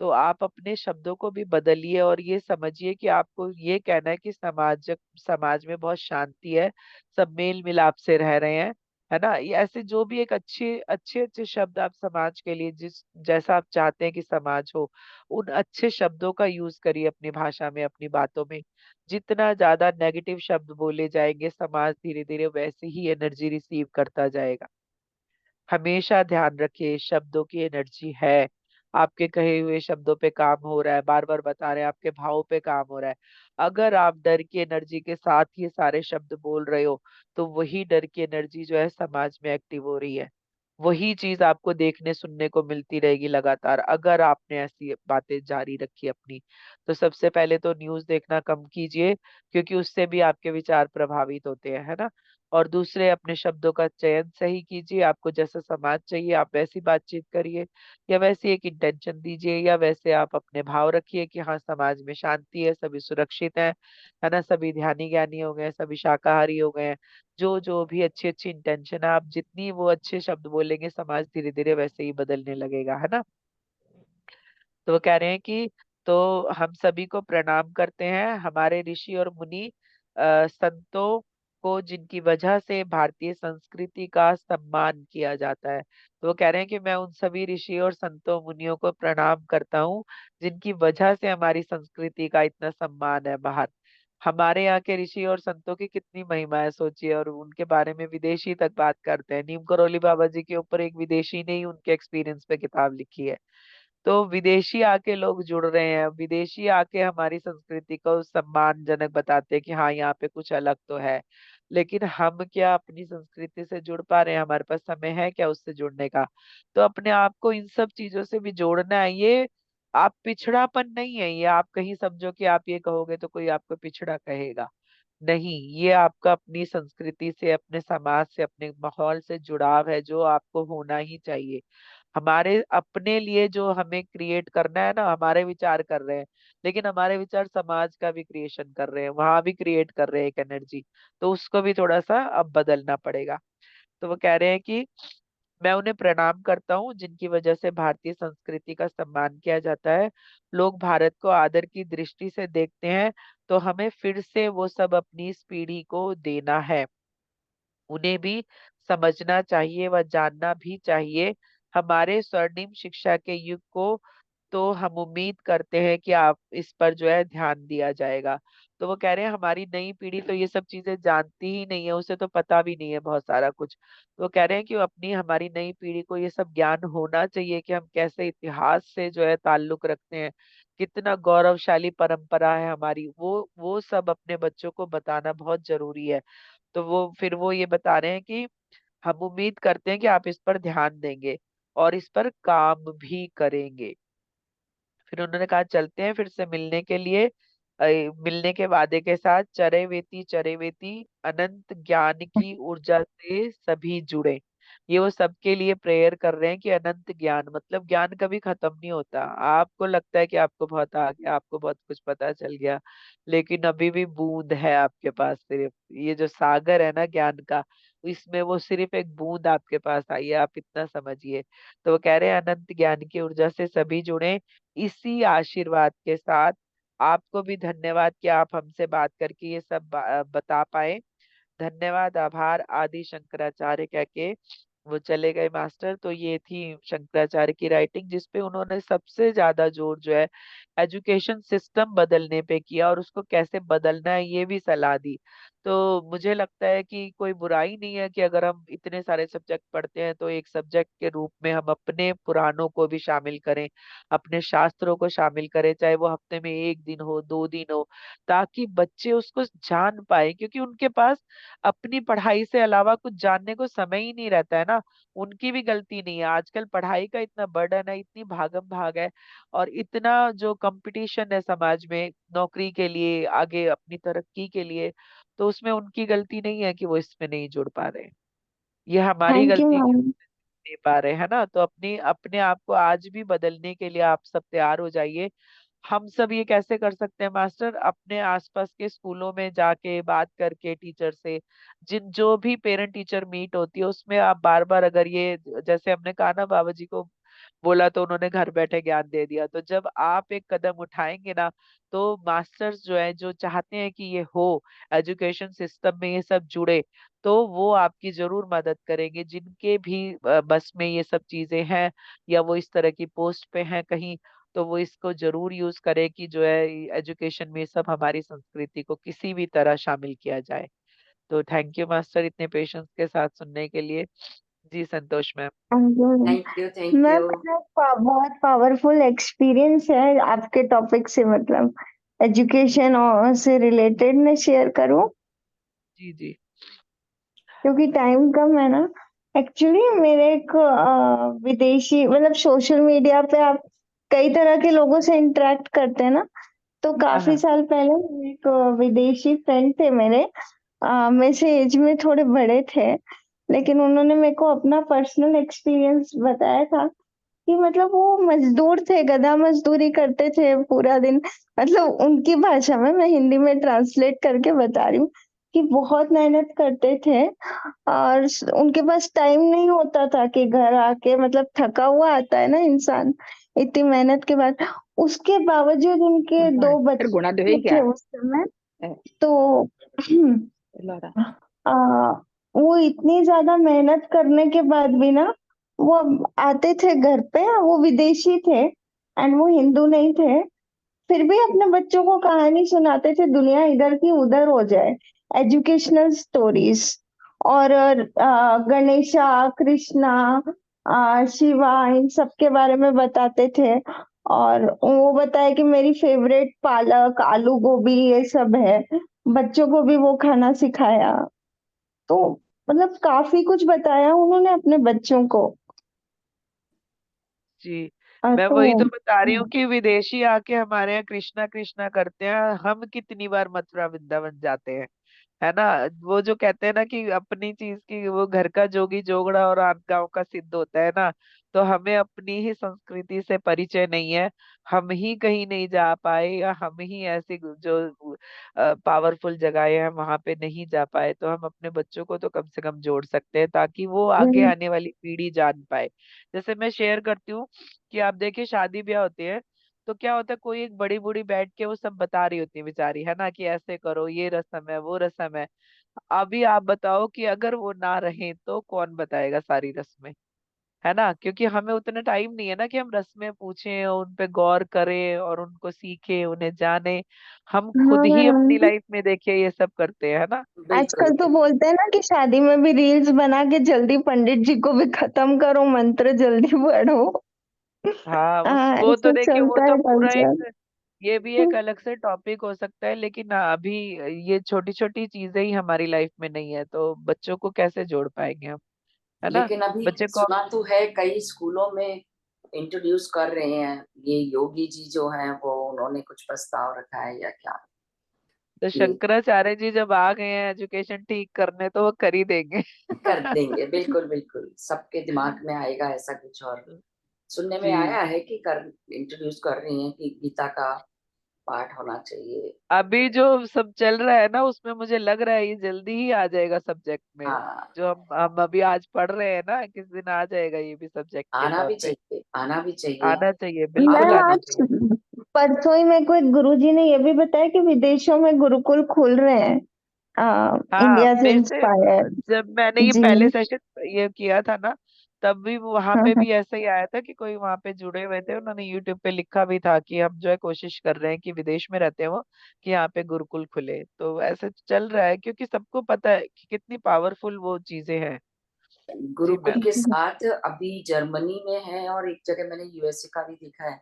तो आप अपने शब्दों को भी बदलिए और ये समझिए कि आपको ये कहना है कि समाज में बहुत शांति है, सब मेल मिलाप से रह रहे हैं, है ना। ये ऐसे जो भी एक अच्छे अच्छे अच्छे शब्द आप समाज के लिए, जिस जैसा आप चाहते हैं कि समाज हो, उन अच्छे शब्दों का यूज करिए अपनी भाषा में, अपनी बातों में। जितना ज्यादा नेगेटिव शब्द बोले जाएंगे, समाज धीरे धीरे वैसे ही एनर्जी रिसीव करता जाएगा। हमेशा ध्यान रखिए, शब्दों की एनर्जी है। आपके कहे हुए शब्दों पे काम हो रहा है, बार बार बता रहे हैं, आपके भाव पे काम हो रहा है। अगर आप डर की एनर्जी के साथ ये सारे शब्द बोल रहे हो, तो वही डर की एनर्जी जो है समाज में एक्टिव हो रही है। वही चीज आपको देखने सुनने को मिलती रहेगी लगातार, अगर आपने ऐसी बातें जारी रखी अपनी। तो सबसे पहले तो न्यूज़ देखना कम कीजिए, क्योंकि उससे भी आपके विचार प्रभावित होते हैं, है ना। और दूसरे, अपने शब्दों का चयन सही कीजिए। आपको जैसा समाज चाहिए आप वैसी बातचीत करिए, या वैसी एक इंटेंशन दीजिए, या वैसे आप अपने भाव रखिए कि हाँ समाज में शांति है, सभी सुरक्षित है ना, सभी ध्यानी ज्ञानी हो गए, सभी शाकाहारी हो गए हैं। जो जो भी अच्छी अच्छी इंटेंशन है, आप जितनी वो अच्छे शब्द बोलेंगे, समाज धीरे धीरे वैसे ही बदलने लगेगा, है ना। तो वो कह रहे हैं कि तो हम सभी को प्रणाम करते हैं, हमारे ऋषि और मुनि संतों को, जिनकी वजह से भारतीय संस्कृति का सम्मान किया जाता है। तो वो कह रहे हैं कि मैं उन सभी ऋषि और संतों मुनियों को प्रणाम करता हूँ, जिनकी वजह से हमारी संस्कृति का इतना सम्मान है बाहर। हमारे यहाँ के ऋषि और संतों की कितनी महिमा है, सोचिए। और उनके बारे में विदेशी तक बात करते हैं। नीम करोली बाबा जी के ऊपर एक विदेशी ने ही उनके एक्सपीरियंस पे किताब लिखी है। तो विदेशी आके लोग जुड़ रहे हैं, विदेशी आके हमारी संस्कृति को सम्मानजनक बताते हैं कि हाँ यहाँ पे कुछ अलग तो है। लेकिन हम क्या अपनी संस्कृति से जुड़ पा रहे हैं? हमारे पास समय है क्या उससे जुड़ने का? तो अपने आप को इन सब चीजों से भी जोड़ना है। ये आप पिछड़ापन नहीं है, ये आप कहीं समझो कि आप ये कहोगे तो कोई आपको पिछड़ा कहेगा, नहीं। ये आपका अपनी संस्कृति से, अपने समाज से, अपने माहौल से जुड़ाव है, जो आपको होना ही चाहिए। हमारे अपने लिए जो हमें क्रिएट करना है ना, हमारे विचार कर रहे हैं, लेकिन हमारे विचार समाज का भी क्रिएशन कर रहे हैं, वहां भी क्रिएट कर रहे हैं एक एनर्जी। तो उसको भी थोड़ा सा अब बदलना पड़ेगा। तो वो कह रहे हैं कि मैं उन्हें प्रणाम करता हूँ, जिनकी वजह से भारतीय संस्कृति का सम्मान किया जाता है। लोग भारत को आदर की दृष्टि से देखते हैं, तो हमें फिर से वो सब अपनी इस पीढ़ी को देना है। उन्हें भी समझना चाहिए व जानना भी चाहिए। हमारे स्वर्णिम शिक्षा के युग को तो हम उम्मीद करते हैं कि आप इस पर जो है ध्यान दिया जाएगा। तो वो कह रहे हैं हमारी नई पीढ़ी तो ये सब चीजें जानती ही नहीं है, उसे तो पता भी नहीं है बहुत सारा कुछ। तो वो कह रहे हैं कि अपनी हमारी नई पीढ़ी को ये सब ज्ञान होना चाहिए कि हम कैसे इतिहास से जो है ताल्लुक रखते हैं, कितना गौरवशाली परंपरा है हमारी, वो सब अपने बच्चों को बताना बहुत जरूरी है। तो वो ये बता रहे हैं कि हम उम्मीद करते हैं कि आप इस पर ध्यान देंगे और इस पर काम भी करेंगे। फिर उन्होंने कहा चलते हैं फिर से मिलने के लिए, मिलने के वादे के साथ, चरे वेती अनंत ज्ञान की ऊर्जा से सभी जुड़े। ये वो सबके लिए प्रेयर कर रहे हैं कि अनंत ज्ञान, मतलब ज्ञान कभी खत्म नहीं होता। आपको लगता है कि आपको बहुत आ गया, आपको बहुत कुछ पता चल गया, लेकिन अभी भी बूंद है आपके पास। सिर्फ ये जो सागर है ना ज्ञान का, इसमें वो सिर्फ एक बूंद आपके पास आई है, आप इतना समझिए। तो वो कह रहे हैं अनंत ज्ञान की ऊर्जा से सभी जुड़े इसी आशीर्वाद के साथ। आपको भी धन्यवाद कि आप हमसे बात करके ये सब बता पाए। धन्यवाद, आभार, आदि शंकराचार्य कह के वो चले गए मास्टर। तो ये थी शंकराचार्य की राइटिंग, जिसपे उन्होंने सबसे ज्यादा जोर जो है एजुकेशन सिस्टम बदलने पे किया, और उसको कैसे बदलना है ये भी सलाह दी। तो मुझे लगता है कि कोई बुराई नहीं है कि अगर हम इतने सारे सब्जेक्ट पढ़ते हैं तो एक सब्जेक्ट के रूप में हम अपने पुराणों को भी शामिल करें, अपने शास्त्रों को शामिल करें, चाहे वो हफ्ते में 1 दिन हो, 2 दिन हो, ताकि बच्चे उसको जान पाए। क्योंकि उनके पास अपनी पढ़ाई से अलावा कुछ जानने को समय ही नहीं रहता है ना। उनकी भी गलती नहीं है, आजकल पढ़ाई का इतना बर्डन है, इतनी भागम भाग है, और इतना जो कंपटीशन है समाज में नौकरी के लिए, आगे अपनी तरक्की के लिए, तो उसमें उनकी गलती नहीं है कि वो इसमें नहीं जुड़ पा रहे। ये हमारी थैंक यू गलती है कि हम मैम। नहीं पा रहे हैं ना। तो अपनी अपने आप को आज भी बदलने के लिए आप सब तैयार हो जाइए। हम सब ये कैसे कर सकते हैं मास्टर? अपने आसपास के स्कूलों में जाके बात करके टीचर से, जिन जो भी पेरेंट टीचर मीट होती है उसमें आप बार बार, अगर ये जैसे हमने कहा ना बाबा जी को बोला तो उन्होंने घर बैठे ज्ञान दे दिया, तो जब आप एक कदम उठाएंगे ना, तो मास्टर्स जो है जो चाहते हैं कि ये हो, एजुकेशन सिस्टम में ये सब जुड़े, तो वो आपकी जरूर मदद करेंगे। जिनके भी बस में ये सब चीजें हैं, या वो इस तरह की पोस्ट पे हैं कहीं, तो वो इसको जरूर यूज करे कि जो है एजुकेशन में सब हमारी संस्कृति को किसी भी तरह शामिल किया जाए। तो थैंक यू मास्टर इतने पेशेंस के साथ सुनने के लिए। जी Santosh ma'am. Thank you thank you, thank ma'am. You. मेरा बहुत पावरफुल एक्सपीरियंस है आपके टॉपिक से, मतलब एजुकेशन और से रिलेटेड मैं शेयर करूं, जी जी। क्योंकि टाइम कम है ना। एक्चुअली मेरे एक विदेशी, मतलब सोशल मीडिया पे आप कई तरह के लोगों से इंटरेक्ट करते हैं ना, तो हाँ काफी हाँ। साल पहले एक विदेशी फ्रेंड थे मेरे, मेरे से एज में थोड़े बड़े थे, लेकिन उन्होंने मेरे को अपना पर्सनल एक्सपीरियंस बताया था कि मतलब वो मजदूर थे, गधा मजदूरी करते थे पूरा दिन। मतलब उनकी भाषा में, मैं हिंदी में ट्रांसलेट करके बता रही हूँ, कि बहुत मेहनत करते थे, और उनके पास टाइम नहीं होता था कि घर आके, मतलब थका हुआ आता है ना इंसान इतनी मेहनत के बाद। उसके बावजूद उनके उल्टा है 2 फिर गुणा दो बच्चे ही क्या थे उस समय। है तो लौरा आ, वो इतनी ज्यादा मेहनत करने के बाद भी ना, वो आते थे घर पे, वो विदेशी थे एंड वो हिंदू नहीं थे, फिर भी अपने बच्चों को कहानी सुनाते थे, दुनिया इधर की उधर हो जाए, एजुकेशनल स्टोरीज। और गणेशा, कृष्णा, शिवा, इन सब के बारे में बताते थे। और वो बताया कि मेरी फेवरेट पालक, आलू गोभी, ये सब है। बच्चों को भी वो खाना सिखाया। तो मतलब काफी कुछ बताया उन्होंने अपने बच्चों को। जी। मैं तो वही तो बता रही हूँ कि विदेशी आके हमारे यहाँ कृष्णा कृष्णा करते हैं, हम कितनी बार मथुरा वृंदावन जाते हैं, है ना। वो जो कहते हैं ना कि अपनी चीज की वो घर का जोगी जोगड़ा और आन गांव का सिद्ध होता है ना। तो हमें अपनी ही संस्कृति से परिचय नहीं है, हम ही कहीं नहीं जा पाए, या हम ही ऐसी जो पावरफुल जगहें हैं वहां पे नहीं जा पाए, तो हम अपने बच्चों को तो कम से कम जोड़ सकते हैं ताकि वो आगे आने वाली पीढ़ी जान पाए। जैसे मैं शेयर करती हूँ कि आप देखिए शादी ब्याह होते हैं, तो क्या होता है, कोई एक बड़ी बूढ़ी बैठ के वो सब बता रही होती है बेचारी, है ना, कि ऐसे करो, ये रस्म है, वो रस्म है। अभी आप बताओ कि अगर वो ना रहे तो कौन बताएगा सारी रस्में, है ना। क्योंकि हमें उतना टाइम नहीं है ना कि हम रस्में पूछें, उन पे गौर करें और उनको सीखें, उन्हें जाने। हम हाँ खुद ही अपनी मैम, लाइफ में देखिए ये सब करते हैं, है ना। बिल्कुल आजकल तो बोलते हैं ना कि शादी में भी रील्स बना के जल्दी पंडित जी को भी खत्म करो, मंत्र जल्दी पढ़ो। हाँ उस वो तो ऐसा देखिए, वो चलता तो है पूरा कल्चर। एक, ये भी एक अलग से टॉपिक हो सकता है, लेकिन हाँ, अभी ये छोटी छोटी चीजें ही हमारी लाइफ में नहीं है, तो बच्चों को कैसे जोड़ पाएंगे हम, है ना। लेकिन अभी बच्चे को सुना तो है कई स्कूलों में इंट्रोड्यूस कर रहे हैं, ये योगी जी जो हैं वो, उन्होंने कुछ प्रस्ताव रखा है या क्या? तो कि शंकराचार्य जी जब आ गए हैं एजुकेशन ठीक करने तो वो कर ही देंगे। कर देंगे, बिल्कुल बिल्कुल सबके दिमाग में आएगा ऐसा कुछ। और सुनने में जी, आया है कि कर इंट्रोड्यूस कर रही हैं कि गीता का पाठ होना चाहिए। अभी जो सब चल रहा है ना उसमें मुझे लग रहा है ये जल्दी ही आ जाएगा सब्जेक्ट में। हाँ, जो हम अभी आज पढ़ रहे हैं ना, किस दिन आ जाएगा ये भी सब्जेक्ट के आना तौर भी पे। चाहिए, आना भी चाहिए। आना चाहिए, अब बिल्कुल मैम आना आज चाहिए। परसों ही मेरे को एक गुरुजी ने ये भी बताया कि विदेशों में गुरुकुल खुल रहे हैं, हाँ, इंडिया से मेरे से इंस्पायर। जब मैंने ये जी। पहले सेशन ये किया था ना, तब भी वहां हाँ पे हाँ। भी ऐसा ही आया था कि कोई वहां पे जुड़े हुए थे, उन्होंने यूट्यूब पे लिखा भी था कि हम जो है कोशिश कर रहे हैं कि विदेश में रहते हैं वो, कि यहाँ पे गुरुकुल खुले। तो ऐसे चल रहा है क्योंकि सबको पता है कि कितनी पावरफुल वो चीजें हैं। जी गुरुकुल मैम। के साथ अभी जर्मनी में है, और एक जगह मैंने यूएसए का भी देखा है,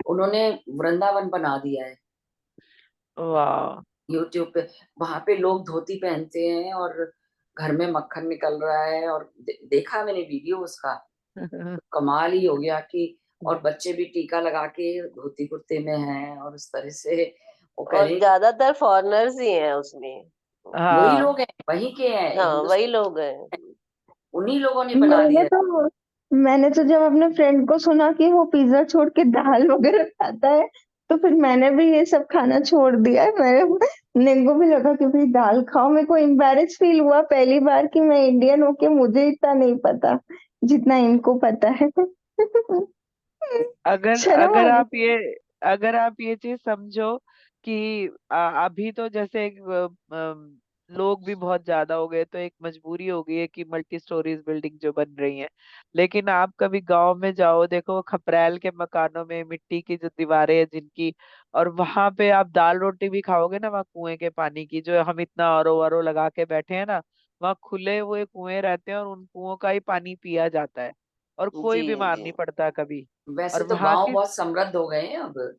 उन्होंने वृंदावन बना दिया है वाह। यूट्यूब पे। वहां पे लोग धोती पहनते हैं और घर में मक्खन निकल रहा है, और देखा मैंने वीडियो उसका। कमाल ही हो गया कि, और बच्चे भी टीका लगा के धोती कुर्ते में हैं, और उस तरह से वो कह और रही हैं कि ज्यादातर फॉरेनर्स ही हैं उसमें। वही हाँ, लोग हैं, वहीं के हैं, हाँ, वही हिंदुस्तान, लोग हैं। उन्हीं लोगों ने बना मैंने दिया। तो मैंने तो जब अपने फ्रेंड को सुना कि वो पिज्जा छोड़ के दाल वगैरह खाता है, तो फिर मैंने भी ये सब खाना छोड़ दिया है। मेरे को भी लगा कि भाई दाल खाओ। मेरे को एम्बैरेस फील हुआ पहली बार कि मैं इंडियन होके मुझे इतना नहीं पता जितना इनको पता है। अगर शर्म आ अगर गई। आप ये अगर आप ये चीज समझो कि अभी तो जैसे लोग भी बहुत ज्यादा हो गए तो एक मजबूरी हो गई है कि मल्टी स्टोरीज बिल्डिंग जो बन रही हैं। लेकिन आप कभी गांव में जाओ, देखो वो खपरैल के मकानों में मिट्टी की जो दीवारें हैं जिनकी, और वहां पे आप दाल रोटी भी खाओगे ना, वहाँ कुएं के पानी की, जो हम इतना आरो वारो लगा के बैठे हैं ना, वहाँ खुले हुए कुएं रहते हैं और उन कुओं का ही पानी पिया जाता है और कोई जी बीमार जी। नहीं पड़ता कभी। और वैसे तो वहां गांव की, बहुत समृद्ध हो गए हैं अब।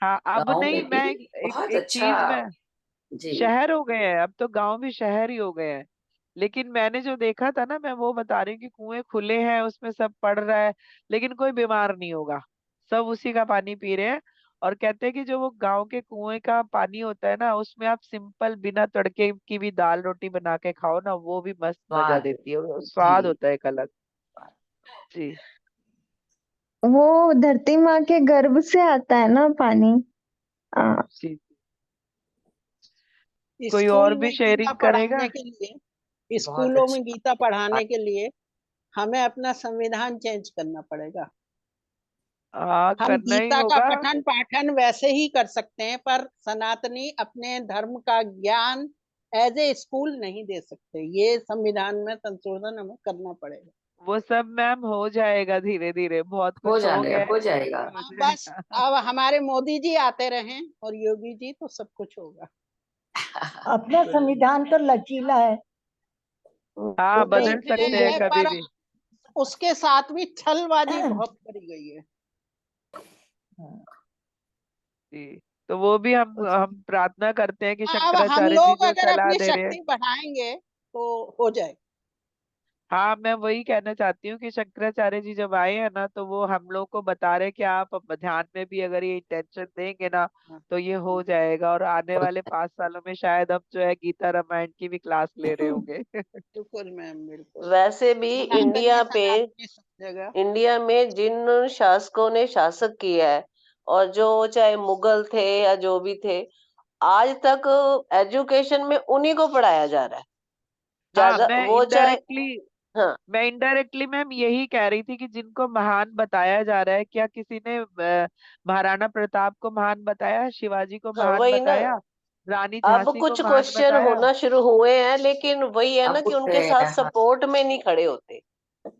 हाँ अब गांव नहीं, में भी मैं एक बहुत एक अच्छा। चीज में, जी। शहर हो गए हैं अब तो, गांव भी शहर ही हो गए हैं। लेकिन मैंने जो देखा था ना, मैं वो बता रही हूँ कि कुएं खुले हैं, उसमें सब पड़ रहा है, लेकिन कोई बीमार नहीं होगा, सब उसी का पानी पी रहे हैं। और कहते हैं कि जो वो गांव के कुएं का पानी होता है ना, उसमें आप सिंपल बिना तड़के की भी दाल रोटी बना के खाओ ना, वो भी मस्त मजा स्वाद। देती है, वो जी। स्वाद होता है एक अलग। जी। वो धरती माँ के गर्भ से आता है ना पानी। आ, जी। कोई और स्कूल भी में गीता शेयरिंग करेगा? पढ़ाने के लिए, बहुत स्कूलों में अच्छा। गीता पढ़ाने के लिए हमें अपना संविधान चेंज करना पड़ेगा। हाँ, हम करना ही गीता का होगा। पठन पाठन वैसे ही कर सकते हैं, पर सनातनी अपने धर्म का ज्ञान एज ए स्कूल नहीं दे सकते। ये संविधान में संशोधन हमें करना पड़ेगा। वो सब मैम हो जाएगा धीरे धीरे, बहुत हो कुछ हो जाने गया है, हो और जाएगा। भी हो हाँ, बस जाएगा। अब हमारे मोदी जी आते रहें और योगी जी, तो सब कुछ होगा। अपना बिल्कुल। संविधान तो लचीला है। हाँ, बदल ठीक सकते हैं है, कभी पर भी। उसके साथ भी छलबाजी बहुत करी गई है। जी। तो वो भी हम प्रार्थना करते हैं कि अब हम शंकराचार्य जी लोग जो अगर सलाह अपनी दे रहे हैं। शक्ति बढ़ाएंगे तो हो जाए। हाँ, मैं वही कहना चाहती हूँ कि शंकराचार्य जी जब आए हैं ना, तो वो हम लोग को बता रहे हैं कि आप अब ध्यान में भी अगर ये इंटेंशन देंगे ना, तो ये हो जाएगा। और आने वाले 5 सालों में शायद हम जो है गीता रामायण की भी क्लास ले रहे होंगे। बिल्कुल मैम, बिल्कुल। वैसे भी सनातनी सनातनी सब जगह। इंडिया में जिन शासकों ने शासक किया है, और जो चाहे मुगल थे या जो भी थे, आज तक एजुकेशन में उन्हीं को पढ़ाया जा रहा है। हाँ, ज्यादा वो चाहे, हाँ, मैं इनडायरेक्टली मैम यही कह रही थी कि जिनको महान बताया जा रहा है, क्या किसी ने महाराणा प्रताप को महान बताया, शिवाजी को हाँ, महान वही ना। बताया, रानी अब झांसी को कुछ महान क्वेश्चन बताया? होना शुरू हुए हैं, लेकिन वही है ना अब कि उठ उनके रहे साथ हैं, हाँ। सपोर्ट में नहीं खड़े होते।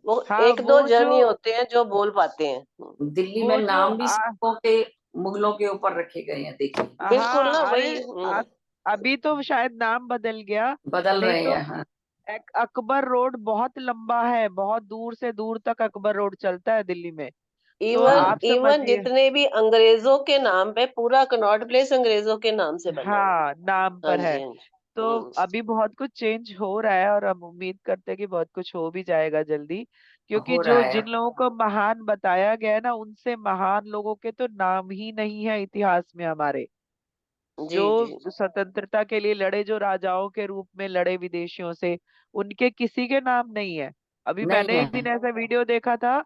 वो हाँ, एक दो जन ही होते हैं जो बोल पाते हैं। दिल्ली में वो जो नाम भी सिखों के, मुगलों के ऊपर रखे गए हैं, देखिए। बिल्कुल ना, हाँ, अरे वही। अभी तो शायद नाम बदल गया। बदल नहीं रहे तो हैं, हाँ। अकबर रोड बहुत लंबा है, बहुत दूर से दूर तक अकबर रोड चलता है दिल्ली में। तो इवन आप इवन समझिए। जितने भी अंग्रेजों के नाम पे, पूरा कनॉट प्लेस अंग्रेजों के नाम से बना हुआ हाँ, नाम है। हाँ पर है। जी, हाँ जी। तो अभी बहुत कुछ चेंज हो रहा है, और हम उम्मीद करते हैं कि बहुत कुछ हो भी जाएगा जल्दी। क्योंकि हो रहा जो है। जिन लोगों को महान बताया गया है ना, उनसे महान लोगों के तो नाम ही नहीं है इतिहास में हमारे। जी जो जी स्वतंत्रता के लिए लड़े, जो राजाओं के रूप में लड़े विदेशियों से, उनके किसी के नाम नहीं है। अभी नहीं मैंने है। एक दिन ऐसा वीडियो देखा था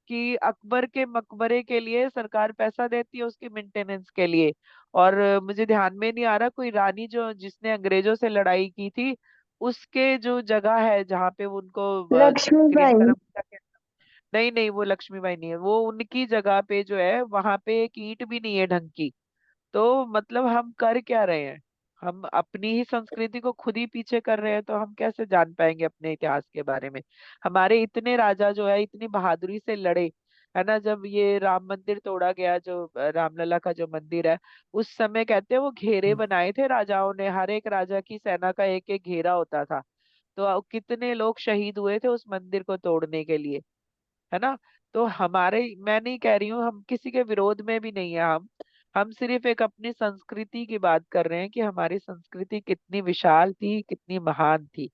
कि अकबर के मकबरे के लिए सरकार पैसा देती है उसकी मेंटेनेंस के लिए। और मुझे ध्यान में नहीं आ रहा, कोई रानी जो जिसने अंग्रेजों से लड़ाई की थी, उसके जो जगह है जहाँ पे वो उनको लक्ष्मीबाई। क्रियाकर्म नहीं नहीं, वो लक्ष्मीबाई नहीं है, वो उनकी जगह पे जो है वहां पे एक ईंट भी नहीं है ढंग की। तो मतलब हम कर क्या रहे हैं? हम अपनी ही संस्कृति को खुद ही पीछे कर रहे हैं, तो हम कैसे जान पाएंगे अपने इतिहास के बारे में? हमारे इतने राजा जो है इतनी बहादुरी से लड़े, है ना। जब ये राम मंदिर तोड़ा गया, जो रामलला का जो मंदिर है, उस समय कहते हैं वो घेरे बनाए थे राजाओं ने, हर एक राजा की सेना का एक एक घेरा होता था। तो कितने लोग शहीद हुए थे उस मंदिर को तोड़ने के लिए, है ना। तो हमारे, मैं नहीं कह रही हूँ, हम किसी के विरोध में भी नहीं है। हम सिर्फ एक अपनी संस्कृति की बात कर रहे हैं कि हमारी संस्कृति कितनी विशाल थी, कितनी महान थी।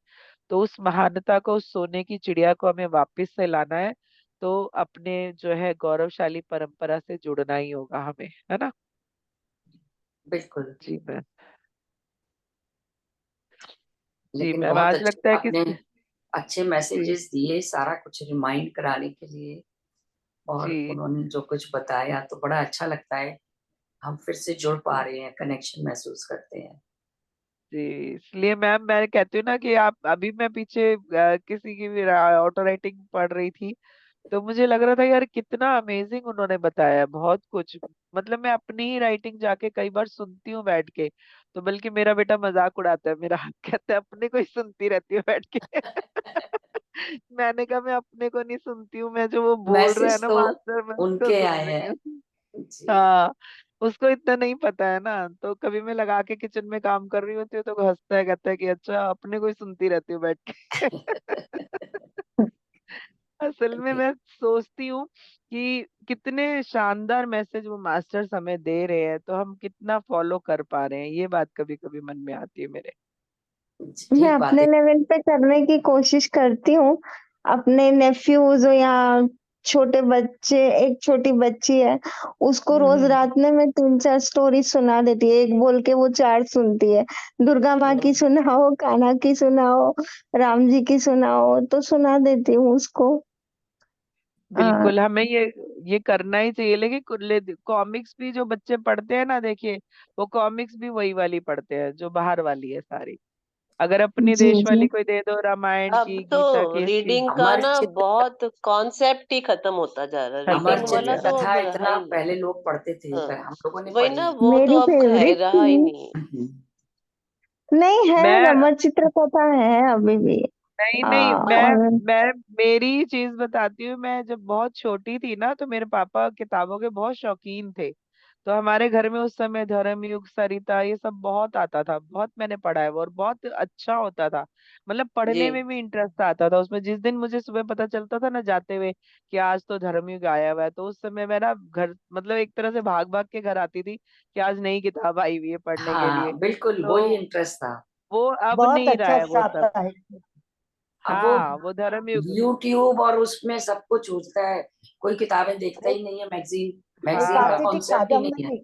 तो उस महानता को, उस सोने की चिड़िया को हमें वापस से लाना है। तो अपने जो है गौरवशाली परंपरा से जुड़ना ही होगा हमें, है ना। बिल्कुल। जी मैम। जी लेकिन मैम, बहुत आज अच्छे लगता है कि आपने अच्छे जी मैसेजेस दिए, सारा कुछ रिमाइंड कराने के लिए। और जी उन्होंने जो कुछ बताया तो बड़ा अच्छा लगता है। हम फिर से जुड़ पा जी रहे हैं, कनेक्शन महसूस करते हैं। जी। इसलिए मैम मैं कहती हूँ ना कि आप, अभी मैं पीछे किसी की भी ऑटो राइटिंग पढ़ रही थी, तो मुझे लग रहा था यार कितना अमेजिंग उन्होंने बताया है, बहुत कुछ। मतलब मैं अपनी ही राइटिंग जाके कई बार सुनती हूँ बैठ के, तो बल्कि मेरा बेटा मजाक उड़ाता है मेरा, कहता है अपने को ही सुनती रहती हूँ बैठ के। मैंने कहा मैं अपने को नहीं सुनती हूँ, मैं जो वो बोल रहा है मैसेज ना तो मास्टर, मैं उसको उनके सुन आए रही हैं। हूँ। जी। हाँ, उसको इतना नहीं पता है ना, तो कभी मैं लगा के किचन में काम कर रही होती हूँ तो वो हंसता है, कहता है कि अच्छा अपने को ही सुनती रहती हूँ बैठ के। असल में मैं सोचती हूँ कि कितने शानदार मैसेज वो मास्टर्स हमें दे रहे हैं, तो हम कितना फॉलो कर पा रहे हैं, ये बात कभी कभी मन में आती है मेरे। मैं ठीक बात अपने है। लेवल पे करने की कोशिश करती हूँ। अपने नेफ्यूज या छोटे बच्चे, एक छोटी बच्ची है, उसको रोज हम्म। रात में मैं 3-4 स्टोरी सुना देती है, एक बोल के वो 4 सुनती है। दुर्गा माँ की सुनाओ, कान्हा की सुनाओ, राम जी की सुनाओ, तो सुना देती हूँ उसको। बिल्कुल, हमें ये करना ही चाहिए। लेकिन कॉमिक्स भी जो बच्चे पढ़ते हैं ना, देखिए वो कॉमिक्स भी वही वाली पढ़ते हैं जो बाहर वाली है सारी। अगर अपनी जी देश जी। वाली कोई दे दो, रामायण अब की, गीता तो की, इसकी रीडिंग का अमर ना चित्र, बहुत कॉन्सेप्ट ही खत्म होता जा रहा है, अमर खत्म रीडिंग हो चित्र वाला गया। तो कथा अब रहा इतना ही नहीं। पहले लोग पढ़ते थे, हाँ, पर हम लोगों ने वही पढ़ी ना, नहीं। वो तो मेरी अब फेवरेट रहा ही थी। नहीं। नहीं है, मैं रमर चित्रकथा है अभी भी। नहीं नहीं, और मैं मेरी ही चीज बताती हूँ। मैं जब बहुत छोटी थी ना, तो मेरे पापा किताबों के बहुत शौकीन थे। तो हमारे घर में उस समय धर्मयुग, सरिता, ये सब बहुत आता था, बहुत मैंने पढ़ा है वो, और बहुत अच्छा होता था। मतलब जी पढ़ने में भी इंटरेस्ट आता था उसमें। जिस दिन मुझे सुबह पता चलता था ना जाते हुए कि आज तो धर्मयुग आया हुआ है, तो उस समय मैं ना घर, मतलब एक तरह से भाग भाग के घर आती थी कि आज नई किताब आई हुई है पढ़ने के लिए। हाँ बिल्कुल, वो ही तो इंटरेस्ट था। वो अब बहुत नहीं रहा अच्छा है वो सब। आता है। अब वो हाँ, वो धर्मयुग। यूट्यूब और उसमें सब कुछ होता है, कोई किताबें देखता ही नहीं है। मैगजीन, एक मैगजीन का आती हाँ थी कॉन्सेप्ट ही नहीं है। कादम्बनी,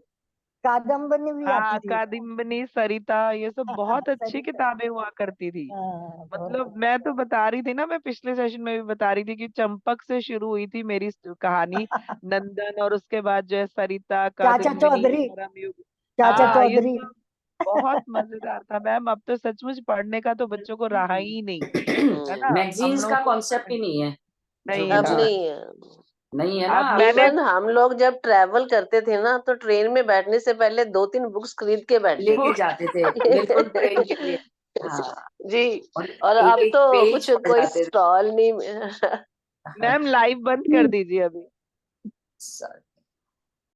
कादम्बनी भी आती हाँ, थी। कादिम्बनी, सरिता, ये सब बहुत अच्छी सरिता। किताबें हुआ करती थी। बहुत मतलब मैं तो बता रही थी ना, मैं पिछले सेशन में भी बता रही थी कि चंपक से शुरू हुई थी मेरी कहानी, अच्छा। नंदन, और उसके बाद जो है सरिता, चाचा कादिम्बनी, चौधरी, धर्मयुग। चाचा हाँ, ये चौधरी। सब बहुत मजेदार था मैम। अब तो सचमुच पढ़ने का तो बच्चों को रहा ही नहीं, है ना। हम मैगजीन्स लोगों का को कॉन्सेप्ट ही नहीं है, जो नहीं अब मुझे रहा। नहीं है। नहीं है ना। अब अब मैंने, सब इवन हम लोग जब ट्रेवल करते थे ना, तो ट्रेन में बैठने से पहले 2-3 बुक्स खरीद के बैठते लेके वो, थे। जाते थे, बिल्कुल ट्रेन के लिए। हाँ, जी। और और एक अब एक तो पेज कुछ पढ़ कोई जाते थे। स्टॉल नहीं। मैम लाइव बंद कर दीजिए अभी।